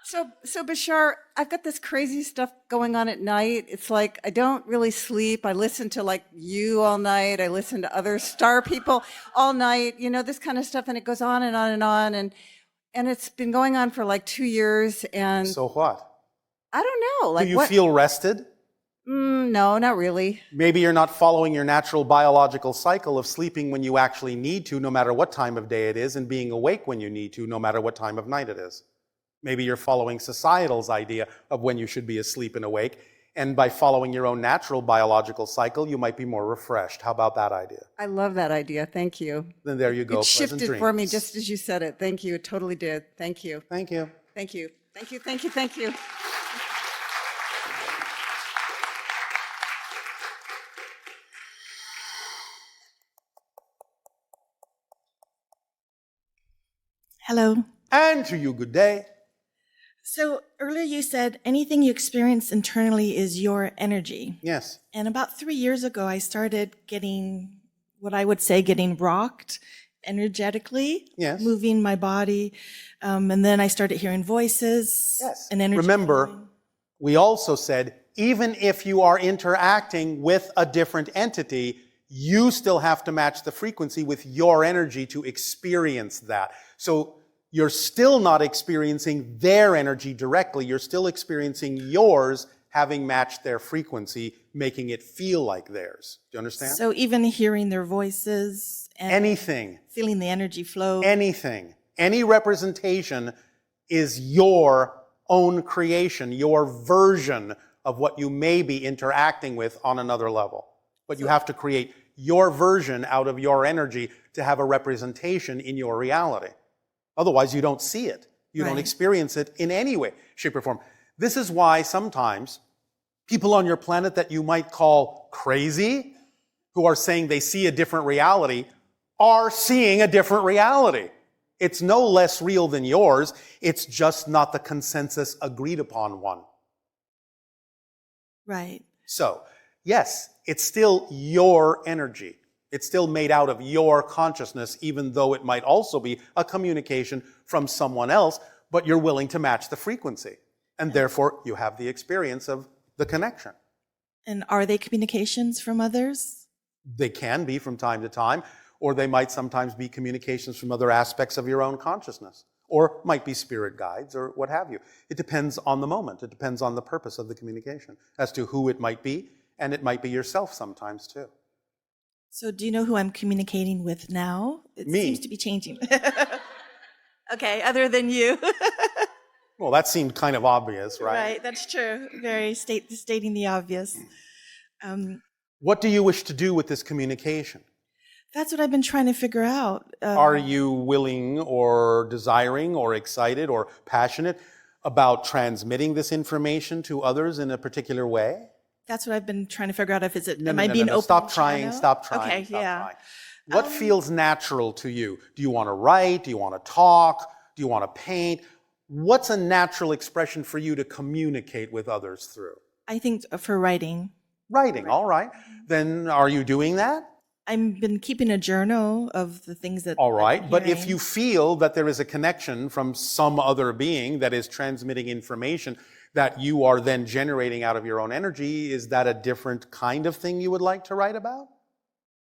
So Bashar, I've got this crazy stuff going on at night. It's like I don't really sleep. I listen to like you all night. I listen to other star people all night. You know, this kind of stuff, and it goes on and on and on. And it's been going on for like 2 years. And So what? I don't know. Like Do you what? feel rested? No, not really. Maybe you're not following your natural biological cycle of sleeping when you actually need to, no matter what time of day it is, and being awake when you need to, no matter what time of night it is. Maybe you're following societal's idea of when you should be asleep and awake, and by following your own natural biological cycle, you might be more refreshed. How about that idea? I love that idea. Thank you. Then there you go. It Pleasant shifted for me dreams. just as you said it. Thank you. It totally did. Thank you. Thank you. Thank you. Thank you. Thank you. Thank you. Hello. And to you, good day. So earlier you said anything you experience internally is your energy. Yes. And about 3 years ago, I started getting what I would say getting rocked energetically, Yes. moving my body. And then I started hearing voices Yes. and energy. Remember, flowing. we also said, even if you are interacting with a different entity, you still have to match the frequency with your energy to experience that. So you're still not experiencing their energy directly. You're still experiencing yours having matched their frequency, making it feel like theirs. Do you understand? So even hearing their voices and Anything. feeling the energy flow. Anything, any representation is your own creation, your version of what you may be interacting with on another level. But you have to create your version out of your energy to have a representation in your reality. Otherwise, you don't see it. You don't Right. experience it in any way, shape, or form. This is why sometimes people on your planet that you might call crazy, who are saying they see a different reality, are seeing a different reality. It's no less real than yours. It's just not the consensus agreed upon one. Right. So, yes, it's still your energy. It's still made out of your consciousness, even though it might also be a communication from someone else, but you're willing to match the frequency. And therefore, you have the experience of the connection. And are they communications from others? They can be from time to time, or they might sometimes be communications from other aspects of your own consciousness. or might be spirit guides or what have you. It depends on the moment. It depends on the purpose of the communication as to who it might be, and it might be yourself sometimes too. So do you know who I'm communicating with now? It Me. seems to be changing. Okay, other than you. Well, that seemed kind of obvious, right? Right, that's true. Very stating the obvious. What do you wish to do with this communication? That's what I've been trying to figure out. Are you willing or desiring or excited or passionate about transmitting this information to others in a particular way? That's what I've been trying to figure out. If is it? No, Am no, I no, being no. open? Stop trying. channel? Stop trying. Okay, stop yeah. trying. What feels natural to you? Do you want to write? Do you want to talk? Do you want to paint? What's a natural expression for you to communicate with others through? I think for writing. Writing, all right. Then are you doing that? I've been keeping a journal of the things that. All right. I'm But if hearing. you feel that there is a connection from some other being that is transmitting information that you are then generating out of your own energy, is that a different kind of thing you would like to write about?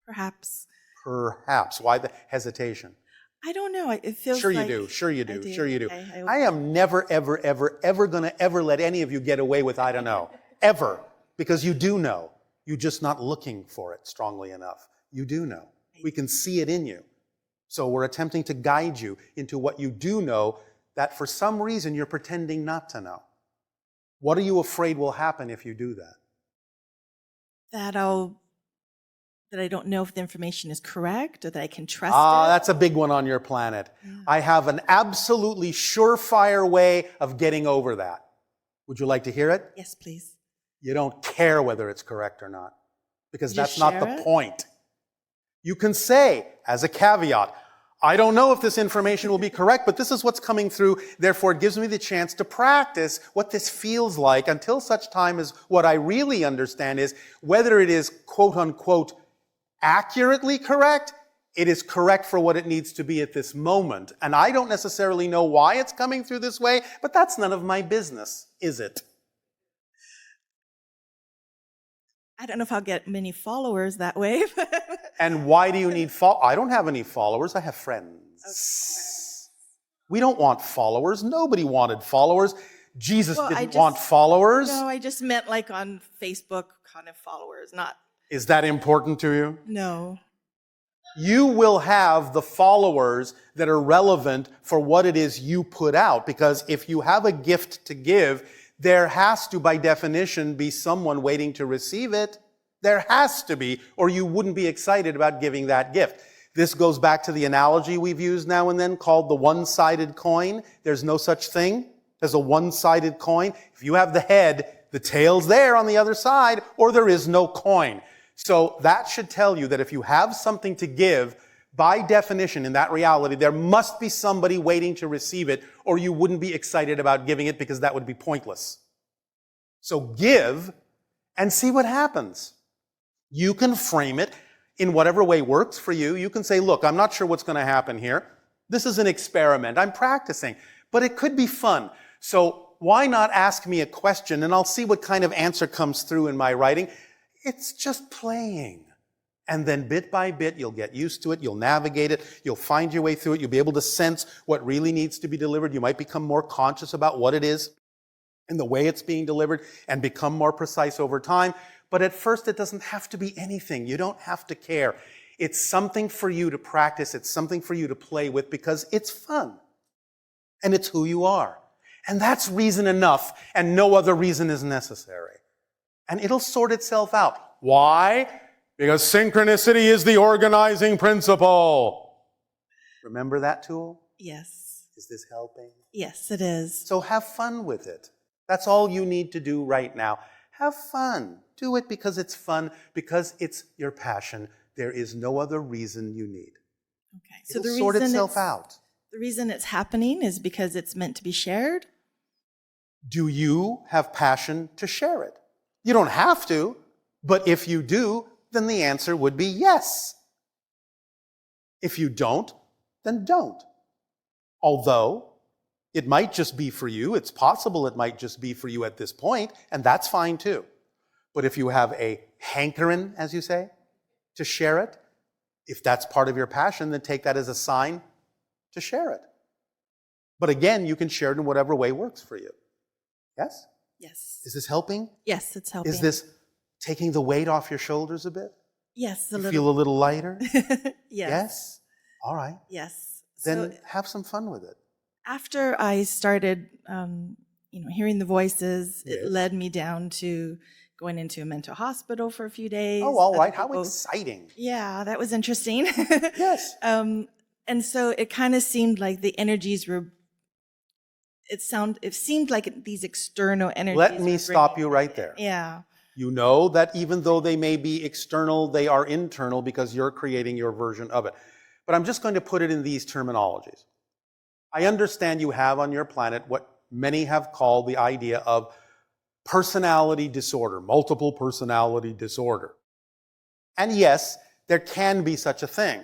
Perhaps. Perhaps. Why the hesitation? I don't know. It feels Sure you like do. Sure you I do. Sure you do. Okay, I am never, ever, ever, ever going to ever let any of you get away with I don't know. Ever. Because you do know. You're just not looking for it strongly enough. You do know. We can see it in you. So we're attempting to guide you into what you do know that for some reason you're pretending not to know. What are you afraid will happen if you do that? that I don't know if the information is correct or that I can trust Ah, it. that's a big one on your planet. I have an absolutely surefire way of getting over that. Would you like to hear it? Yes, please. You don't care whether it's correct or not, because Just that's not share the it? point. You can say, as a caveat, I don't know if this information will be correct, but this is what's coming through. Therefore, it gives me the chance to practice what this feels like until such time as what I really understand is whether it is quote unquote accurately correct, it is correct for what it needs to be at this moment. And I don't necessarily know why it's coming through this way, but that's none of my business, is it? I don't know if I'll get many followers that way. And why do you need I don't have any followers. I have friends. We don't want followers. Nobody wanted followers. Jesus Well, didn't want followers. No, I just meant like on Facebook kind of followers, not, Is that important to you? no. You will have the followers that are relevant for what it is you put out. Because if you have a gift to give, there has to, by definition, be someone waiting to receive it. There has to be, or you wouldn't be excited about giving that gift. This goes back to the analogy we've used now and then called the one-sided coin. There's no such thing as a one-sided coin. If you have the head, the tail's there on the other side, or there is no coin. So that should tell you that if you have something to give, by definition, in that reality, there must be somebody waiting to receive it, or you wouldn't be excited about giving it because that would be pointless. So give and see what happens. You can frame it in whatever way works for you. You can say, look, I'm not sure what's going to happen here. This is an experiment. I'm practicing, but it could be fun. So why not ask me a question and I'll see what kind of answer comes through in my writing. It's just playing. And then bit by bit, you'll get used to it. You'll navigate it. You'll find your way through it. You'll be able to sense what really needs to be delivered. You might become more conscious about what it is and the way it's being delivered and become more precise over time. But at first, it doesn't have to be anything. You don't have to care. It's something for you to practice. It's something for you to play with because it's fun. And it's who you are. And that's reason enough, and no other reason is necessary. And it'll sort itself out. Why? Because synchronicity is the organizing principle. Remember that tool? Yes. Is this helping? Yes, it is. So have fun with it. That's all you need to do right now. Have fun. Do it because it's fun, because it's your passion. There is no other reason you need. Okay. So It'll sort itself out. The reason it's happening is because it's meant to be shared. Do you have passion to share it? You don't have to, but if you do, then the answer would be yes. If you don't, then don't. Although, it might just be for you. It's possible it might just be for you at this point, and that's fine too. But if you have a hankering, as you say, to share it, if that's part of your passion, then take that as a sign to share it. But again, you can share it in whatever way works for you. Yes? Yes. Is this helping? Yes, it's helping. Is this taking the weight off your shoulders a bit? Yes, a You little. feel a little lighter? Yes. Yes? All right. Yes. Then So have some fun with it. after I started, hearing the voices, Yes. it led me down to going into a mental hospital for a few days. Oh, all Other right. How people- exciting. Yeah, that was interesting. Yes. And so it kind of seemed like the energies were. It seemed like these external energies. Let me were stop bringing- you right there. Yeah. You know that even though they may be external, they are internal because you're creating your version of it. But I'm just going to put it in these terminologies. I understand you have on your planet what many have called the idea of personality disorder, multiple personality disorder. And yes, there can be such a thing.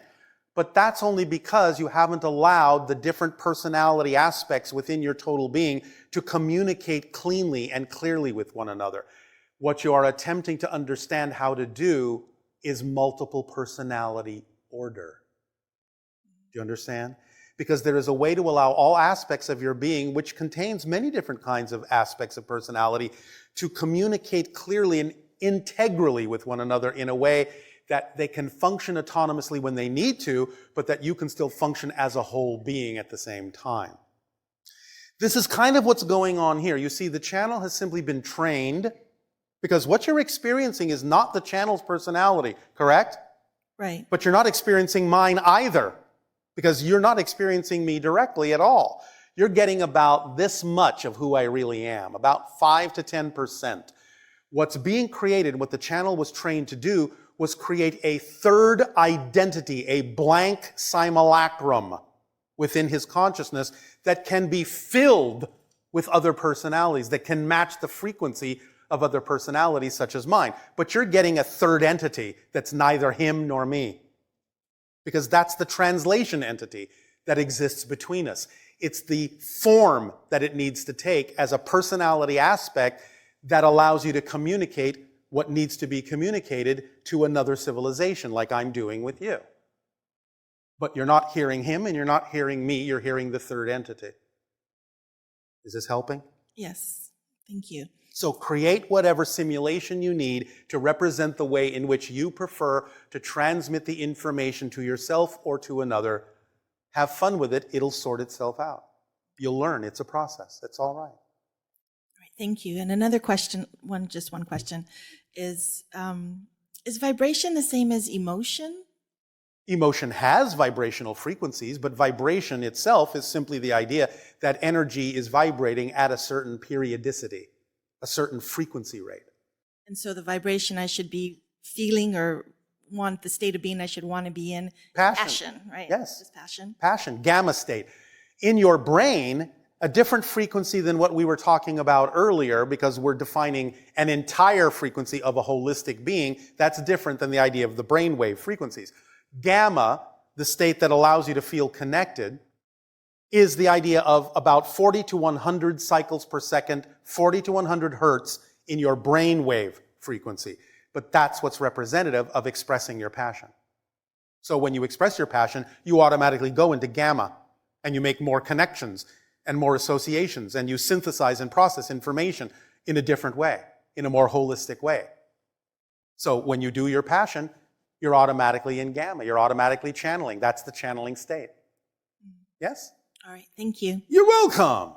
But that's only because you haven't allowed the different personality aspects within your total being to communicate cleanly and clearly with one another. What you are attempting to understand how to do is multiple personality order. Do you understand? Because there is a way to allow all aspects of your being, which contains many different kinds of aspects of personality, to communicate clearly and integrally with one another in a way that they can function autonomously when they need to, but that you can still function as a whole being at the same time. This is kind of what's going on here. You see, the channel has simply been trained because what you're experiencing is not the channel's personality, correct? Right. But you're not experiencing mine either, because you're not experiencing me directly at all. You're getting about this much of who I really am, about 5 to 10%. What's being created, what the channel was trained to do, was create a third identity, a blank simulacrum within his consciousness that can be filled with other personalities, that can match the frequency of other personalities such as mine. But you're getting a third entity that's neither him nor me, because that's the translation entity that exists between us. It's the form that it needs to take as a personality aspect that allows you to communicate what needs to be communicated to another civilization, like I'm doing with you. But you're not hearing him and you're not hearing me, you're hearing the third entity. Is this helping? Yes. Thank you. So create whatever simulation you need to represent the way in which you prefer to transmit the information to yourself or to another. Have fun with it. It'll sort itself out. You'll learn. It's a process. It's all right. Right, thank you. And another question, just one question, is vibration the same as emotion? Emotion has vibrational frequencies, but vibration itself is simply the idea that energy is vibrating at a certain periodicity, a certain frequency rate. And so the vibration I should be feeling or want the state of being I should want to be in? Passion. Right? Yes. Just passion. Passion, gamma state. In your brain, a different frequency than what we were talking about earlier, because we're defining an entire frequency of a holistic being. That's different than the idea of the brainwave frequencies. Gamma, the state that allows you to feel connected, is the idea of about 40 to 100 cycles per second, 40 to 100 hertz in your brainwave frequency. But that's what's representative of expressing your passion. So when you express your passion, you automatically go into gamma, and you make more connections and more associations, and you synthesize and process information in a different way, in a more holistic way. So when you do your passion, you're automatically in gamma. You're automatically channeling. That's the channeling state. Yes? All right. Thank you. You're welcome.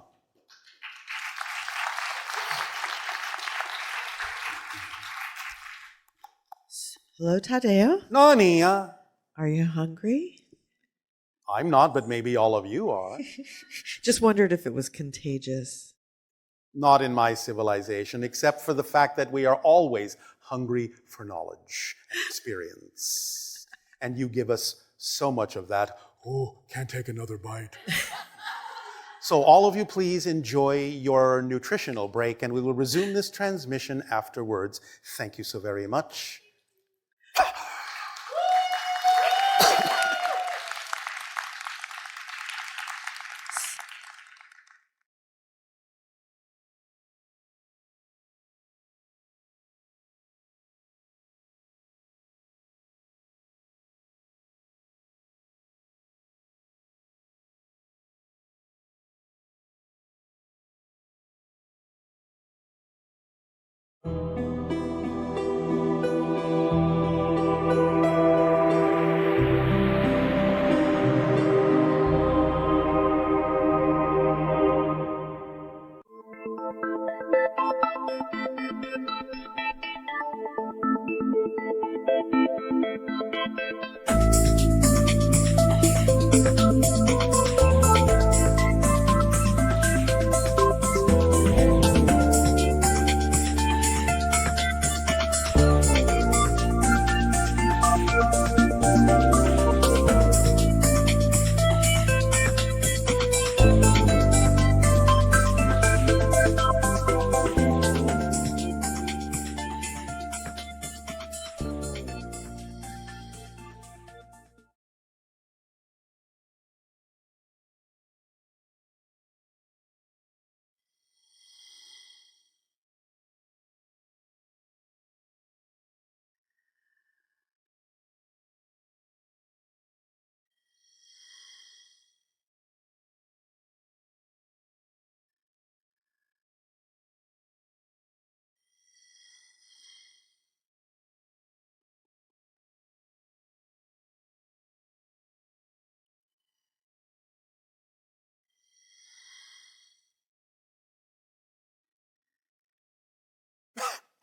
Hello, Tadeo. Nania. Are you hungry? I'm not, but maybe all of you are. Just wondered if it was contagious. Not in my civilization, except for the fact that we are always hungry for knowledge and experience. And you give us so much of that. Oh, can't take another bite. So all of you, please enjoy your nutritional break, and we will resume this transmission afterwards. Thank you so very much.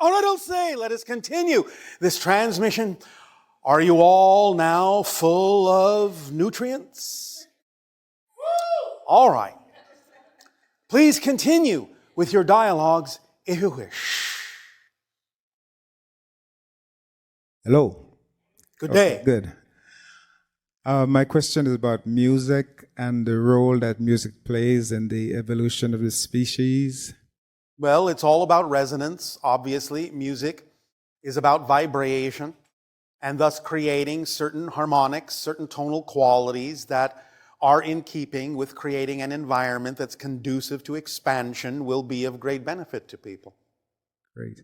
All right, I'll say, let us continue this transmission. Are you all now full of nutrients? All right. Please continue with your dialogues if you wish. Hello. Good Okay, day. good. My question is about music and the role that music plays in the evolution of the species. Well, it's all about resonance. Obviously, music is about vibration and thus creating certain harmonics, certain tonal qualities that are in keeping with creating an environment that's conducive to expansion will be of great benefit to people. Great.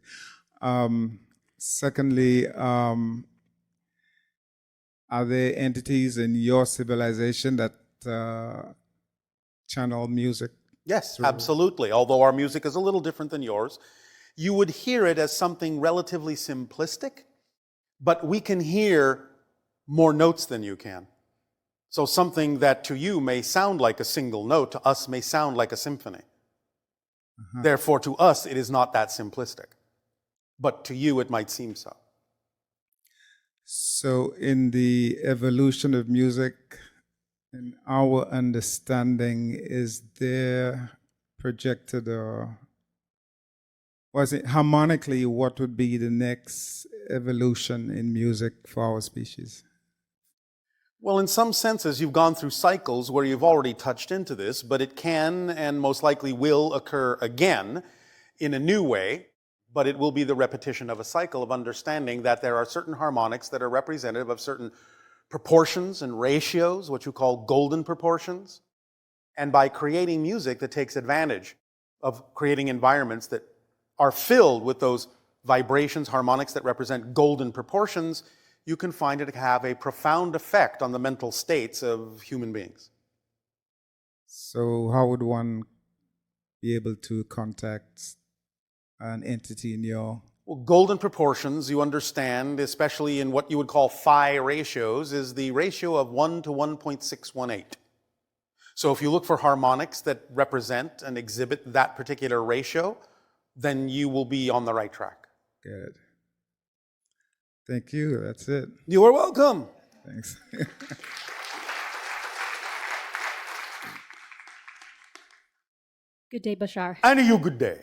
Secondly, are there entities in your civilization that channel music? Yes, absolutely. Although our music is a little different than yours, you would hear it as something relatively simplistic, but we can hear more notes than you can. So something that to you may sound like a single note, to us may sound like a symphony. Therefore, to us, it is not that simplistic. But to you, it might seem so. So in the evolution of music, in our understanding, is there projected or was it harmonically what would be the next evolution in music for our species? Well, in some senses, you've gone through cycles where you've already touched into this, but it can and most likely will occur again in a new way, but it will be the repetition of a cycle of understanding that there are certain harmonics that are representative of certain proportions and ratios, what you call golden proportions. And by creating music that takes advantage of creating environments that are filled with those vibrations, harmonics that represent golden proportions, you can find it to have a profound effect on the mental states of human beings. So how would one be able to contact an entity in your... Well, golden proportions, you understand, especially in what you would call phi ratios, is the ratio of 1 to 1.618. So if you look for harmonics that represent and exhibit that particular ratio, then you will be on the right track. Good. Thank you. That's it. You are welcome. Thanks. Good day, Bashar. And you good day.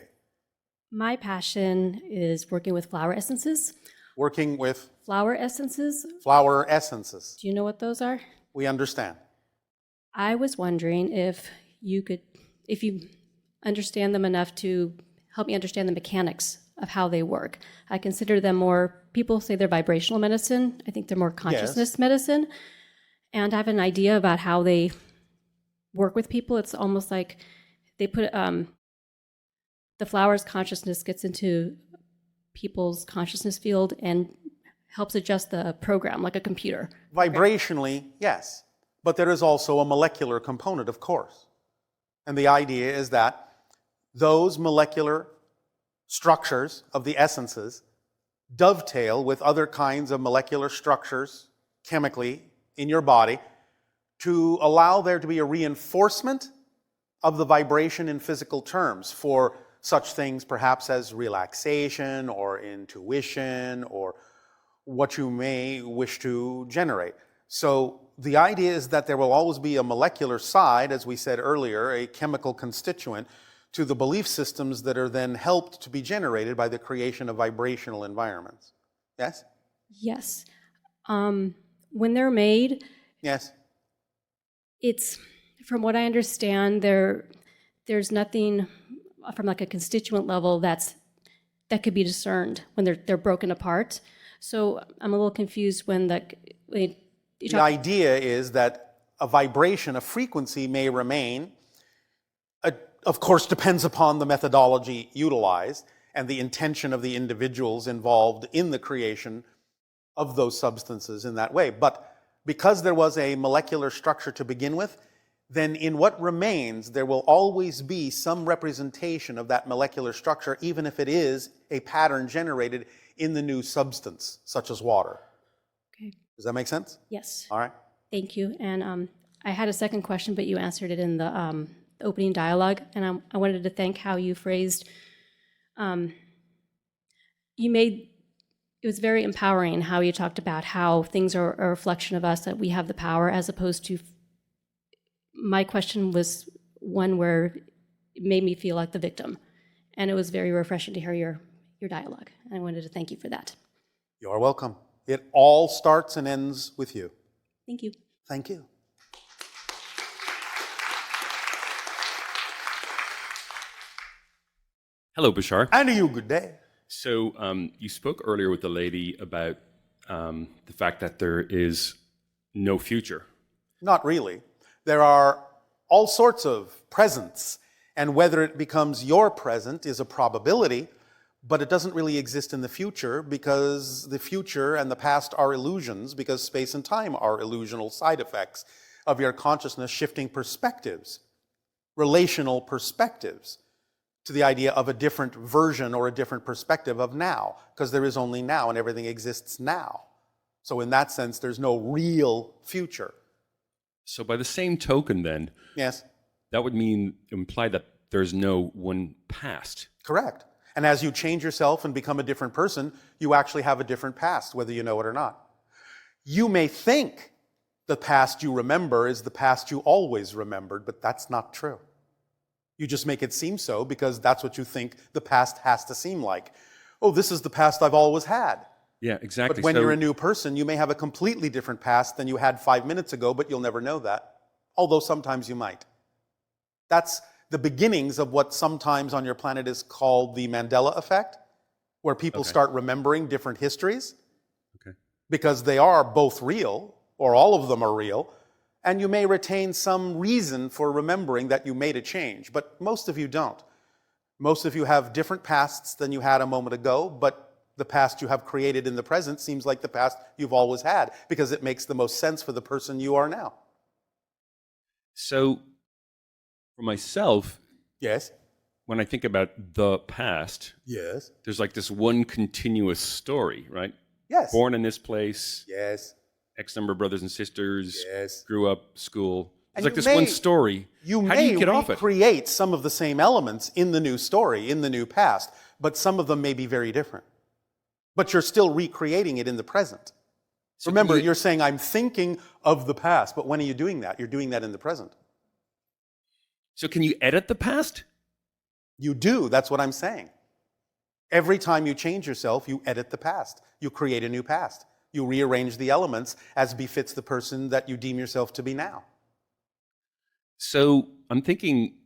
My passion is working with flower essences. Working with Flower essences? flower essences. Do you know what those are? We understand. I was wondering if you understand them enough to help me understand the mechanics of how they work. I consider them more, people say they're vibrational medicine. I think they're more consciousness medicine. And I have an idea about how they work with people. It's almost like they put the flower's consciousness gets into people's consciousness field and helps adjust the program like a computer. Vibrationally, yes. But there is also a molecular component, of course. And the idea is that those molecular structures of the essences dovetail with other kinds of molecular structures chemically in your body to allow there to be a reinforcement of the vibration in physical terms for such things perhaps as relaxation or intuition or what you may wish to generate. So the idea is that there will always be a molecular side, as we said earlier, a chemical constituent to the belief systems that are then helped to be generated by the creation of vibrational environments. Yes? Yes. When they're made, Yes. it's, from what I understand, there's nothing from like a constituent level that could be discerned when they're broken apart. So I'm a little confused when the idea is that a vibration, a frequency may remain. Of course, depends upon the methodology utilized and the intention of the individuals involved in the creation of those substances in that way. But because there was a molecular structure to begin with, then in what remains, there will always be some representation of that molecular structure, even if it is a pattern generated in the new substance, such as water. Okay. Does that make sense? Yes. All right. Thank you. And I had a second question, but you answered it in the opening dialogue. And I wanted to thank how you phrased it was very empowering how you talked about how things are a reflection of us, that we have the power, as opposed to, my question was one where it made me feel like the victim. And it was very refreshing to hear your dialogue. I wanted to thank you for that. You're welcome. It all starts and ends with you. Thank you. Thank you. Hello, Bashar. And you, good day. So you spoke earlier with the lady about the fact that there is no future. Not really. There are all sorts of presents, and whether it becomes your present is a probability, but it doesn't really exist in the future, because the future and the past are illusions, because space and time are illusional side effects of your consciousness shifting perspectives, relational perspectives, to the idea of a different version or a different perspective of now, because there is only now and everything exists now. So in that sense, there's no real future. So by the same token then, Yes. that would imply that there's no one past. Correct. And as you change yourself and become a different person, you actually have a different past, whether you know it or not. You may think the past you remember is the past you always remembered, but that's not true. You just make it seem so because that's what you think the past has to seem like. Oh, this is the past I've always had. Yeah, exactly. But when you're a new person, you may have a completely different past than you had 5 minutes ago, but you'll never know that. Although sometimes you might. That's the beginnings of what sometimes on your planet is called the Mandela effect, where people start remembering different histories. Okay. Because they are both real, or all of them are real, and you may retain some reason for remembering that you made a change, but most of you don't. Most of you have different pasts than you had a moment ago, but the past you have created in the present seems like the past you've always had, because it makes the most sense for the person you are now. So for myself, Yes. when I think about the past, Yes. there's like this one continuous story, right? Yes. Born in this place, Yes. X number of brothers and sisters, Yes. grew up, school. It's And like you this may- one story. You How may do you get off it? recreate some of the same elements in the new story, in the new past, but some of them may be very different. But you're still recreating it in the present. So Remember, can you- you're saying, I'm thinking of the past, but when are you doing that? You're doing that in the present. So can you edit the past? You do, that's what I'm saying. Every time you change yourself, you edit the past. You create a new past. You rearrange the elements as befits the person that you deem yourself to be now. So I'm thinking,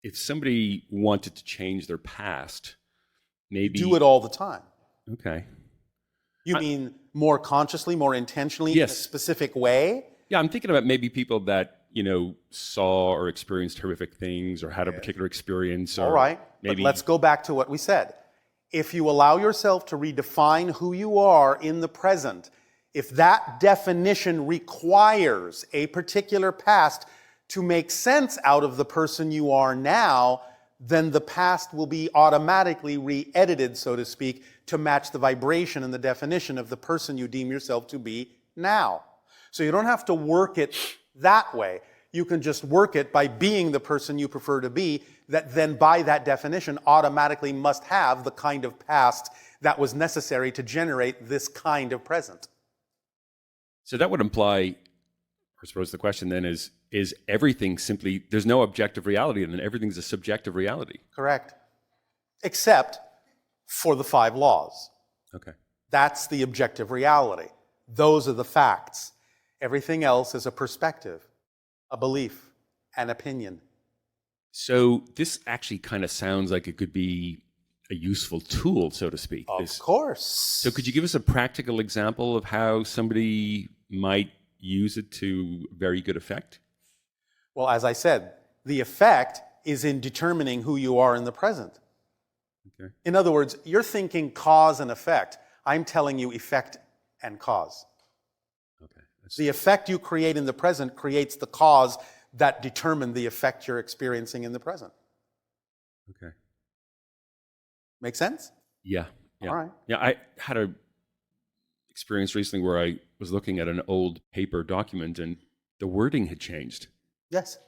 if somebody wanted to change their past, maybe Do it all the time. Okay. You mean more consciously, more intentionally, Yes. in a specific way? Yeah, I'm thinking about maybe people that, saw or experienced horrific things or had a particular experience. Or All right, maybe but let's go back to what we said. If you allow yourself to redefine who you are in the present, if that definition requires a particular past to make sense out of the person you are now, then the past will be automatically re-edited, so to speak, to match the vibration and the definition of the person you deem yourself to be now. So you don't have to work it that way. You can just work it by being the person you prefer to be, that then by that definition automatically must have the kind of past that was necessary to generate this kind of present. So that would imply, I suppose the question then is everything simply, there's no objective reality and then everything's a subjective reality? Correct. Except for the 5 laws. Okay. That's the objective reality. Those are the facts. Everything else is a perspective, a belief, an opinion. So this actually kind of sounds like it could be a useful tool, so to speak. Of course. So could you give us a practical example of how somebody might use it to very good effect? Well, as I said, the effect is in determining who you are in the present. Okay. In other words, you're thinking cause and effect. I'm telling you effect and cause. Okay. The effect you create in the present creates the cause that determined the effect you're experiencing in the present. Okay. Make sense? Yeah. All right. Yeah, I had a experience recently where I was looking at an old paper document and the wording had changed. Yes.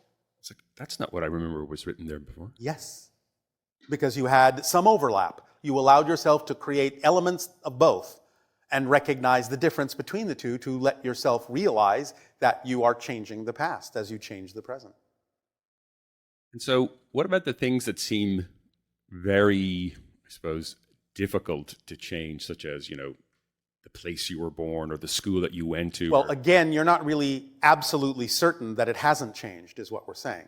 It's like, that's not what I remember was written there before. Yes. Because you had some overlap. You allowed yourself to create elements of both and recognize the difference between the two to let yourself realize that you are changing the past as you change the present. And so, what about the things that seem very, I suppose, difficult to change, such as, the place you were born or the school that you went to? Well, again, you're not really absolutely certain that it hasn't changed, is what we're saying.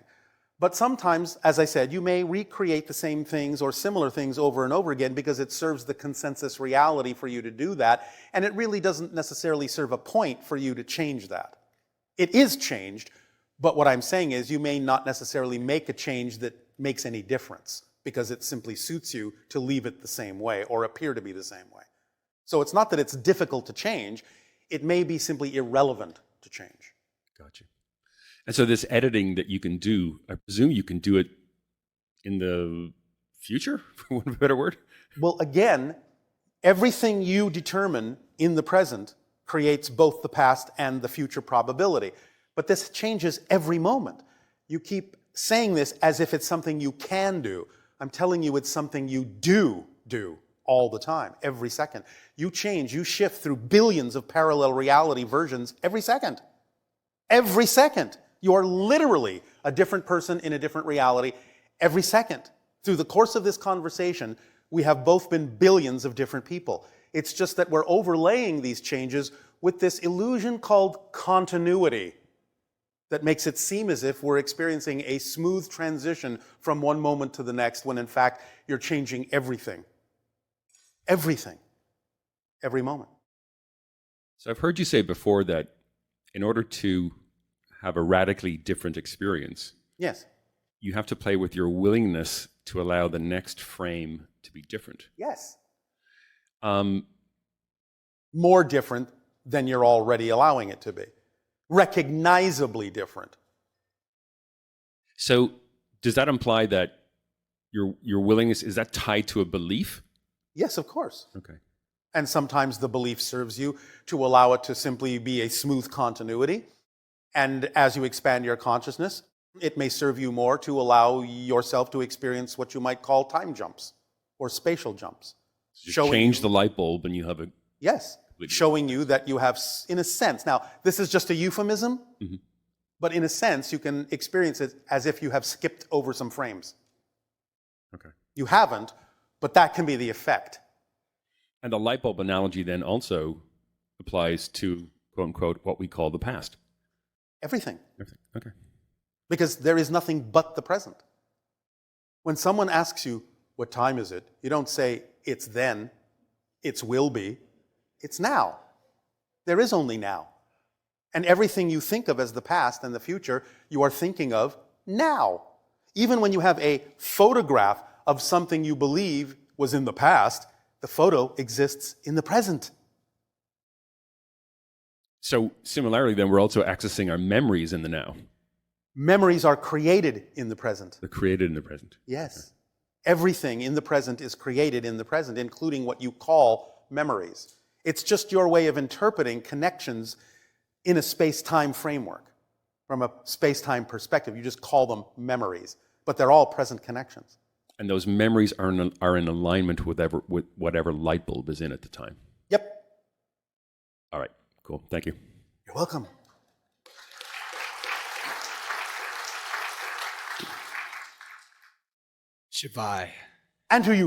But sometimes, as I said, you may recreate the same things or similar things over and over again because it serves the consensus reality for you to do that, and it really doesn't necessarily serve a point for you to change that. It is changed, but what I'm saying is you may not necessarily make a change that makes any difference because it simply suits you to leave it the same way or appear to be the same way. So it's not that it's difficult to change, it may be simply irrelevant to change. Gotcha. And so this editing that you can do, I presume you can do it in the future, for want of a better word? Well, again, everything you determine in the present creates both the past and the future probability. But this changes every moment. You keep saying this as if it's something you can do. I'm telling you it's something you do all the time, every second. You change, you shift through billions of parallel reality versions every second. Every second. You are literally a different person in a different reality every second. Through the course of this conversation, we have both been billions of different people. It's just that we're overlaying these changes with this illusion called continuity that makes it seem as if we're experiencing a smooth transition from one moment to the next when in fact you're changing everything. Everything. Every moment. So I've heard you say before that in order to have a radically different experience, yes, you have to play with your willingness to allow the next frame to be different. yes. More different than you're already allowing it to be. Recognizably different. So does that imply that your willingness, is that tied to a belief? Yes, of course. Okay. And sometimes the belief serves you to allow it to simply be a smooth continuity. And as you expand your consciousness, it may serve you more to allow yourself to experience what you might call time jumps or spatial jumps. So you change the light bulb and you have a... Yes, showing you that you have, in a sense, now this is just a euphemism, but in a sense you can experience it as if you have skipped over some frames. Okay. You haven't, but that can be the effect. And the light bulb analogy then also applies to, quote unquote, what we call the past. Everything. Everything. Okay. Because there is nothing but the present. When someone asks you, what time is it? You don't say, it's then, it's will be, it's now. There is only now. And everything you think of as the past and the future, you are thinking of now. Even when you have a photograph of something you believe was in the past, the photo exists in the present. So similarly, then we're also accessing our memories in the now. Memories are created in the present. They're created in the present. Yes. Okay. Everything in the present is created in the present, including what you call memories. It's just your way of interpreting connections in a space-time framework. From a space-time perspective, you just call them memories, but they're all present connections. And those memories are in alignment with whatever light bulb is in at the time. Yep. All right, cool. Thank you. You're welcome. Shivai. And to you.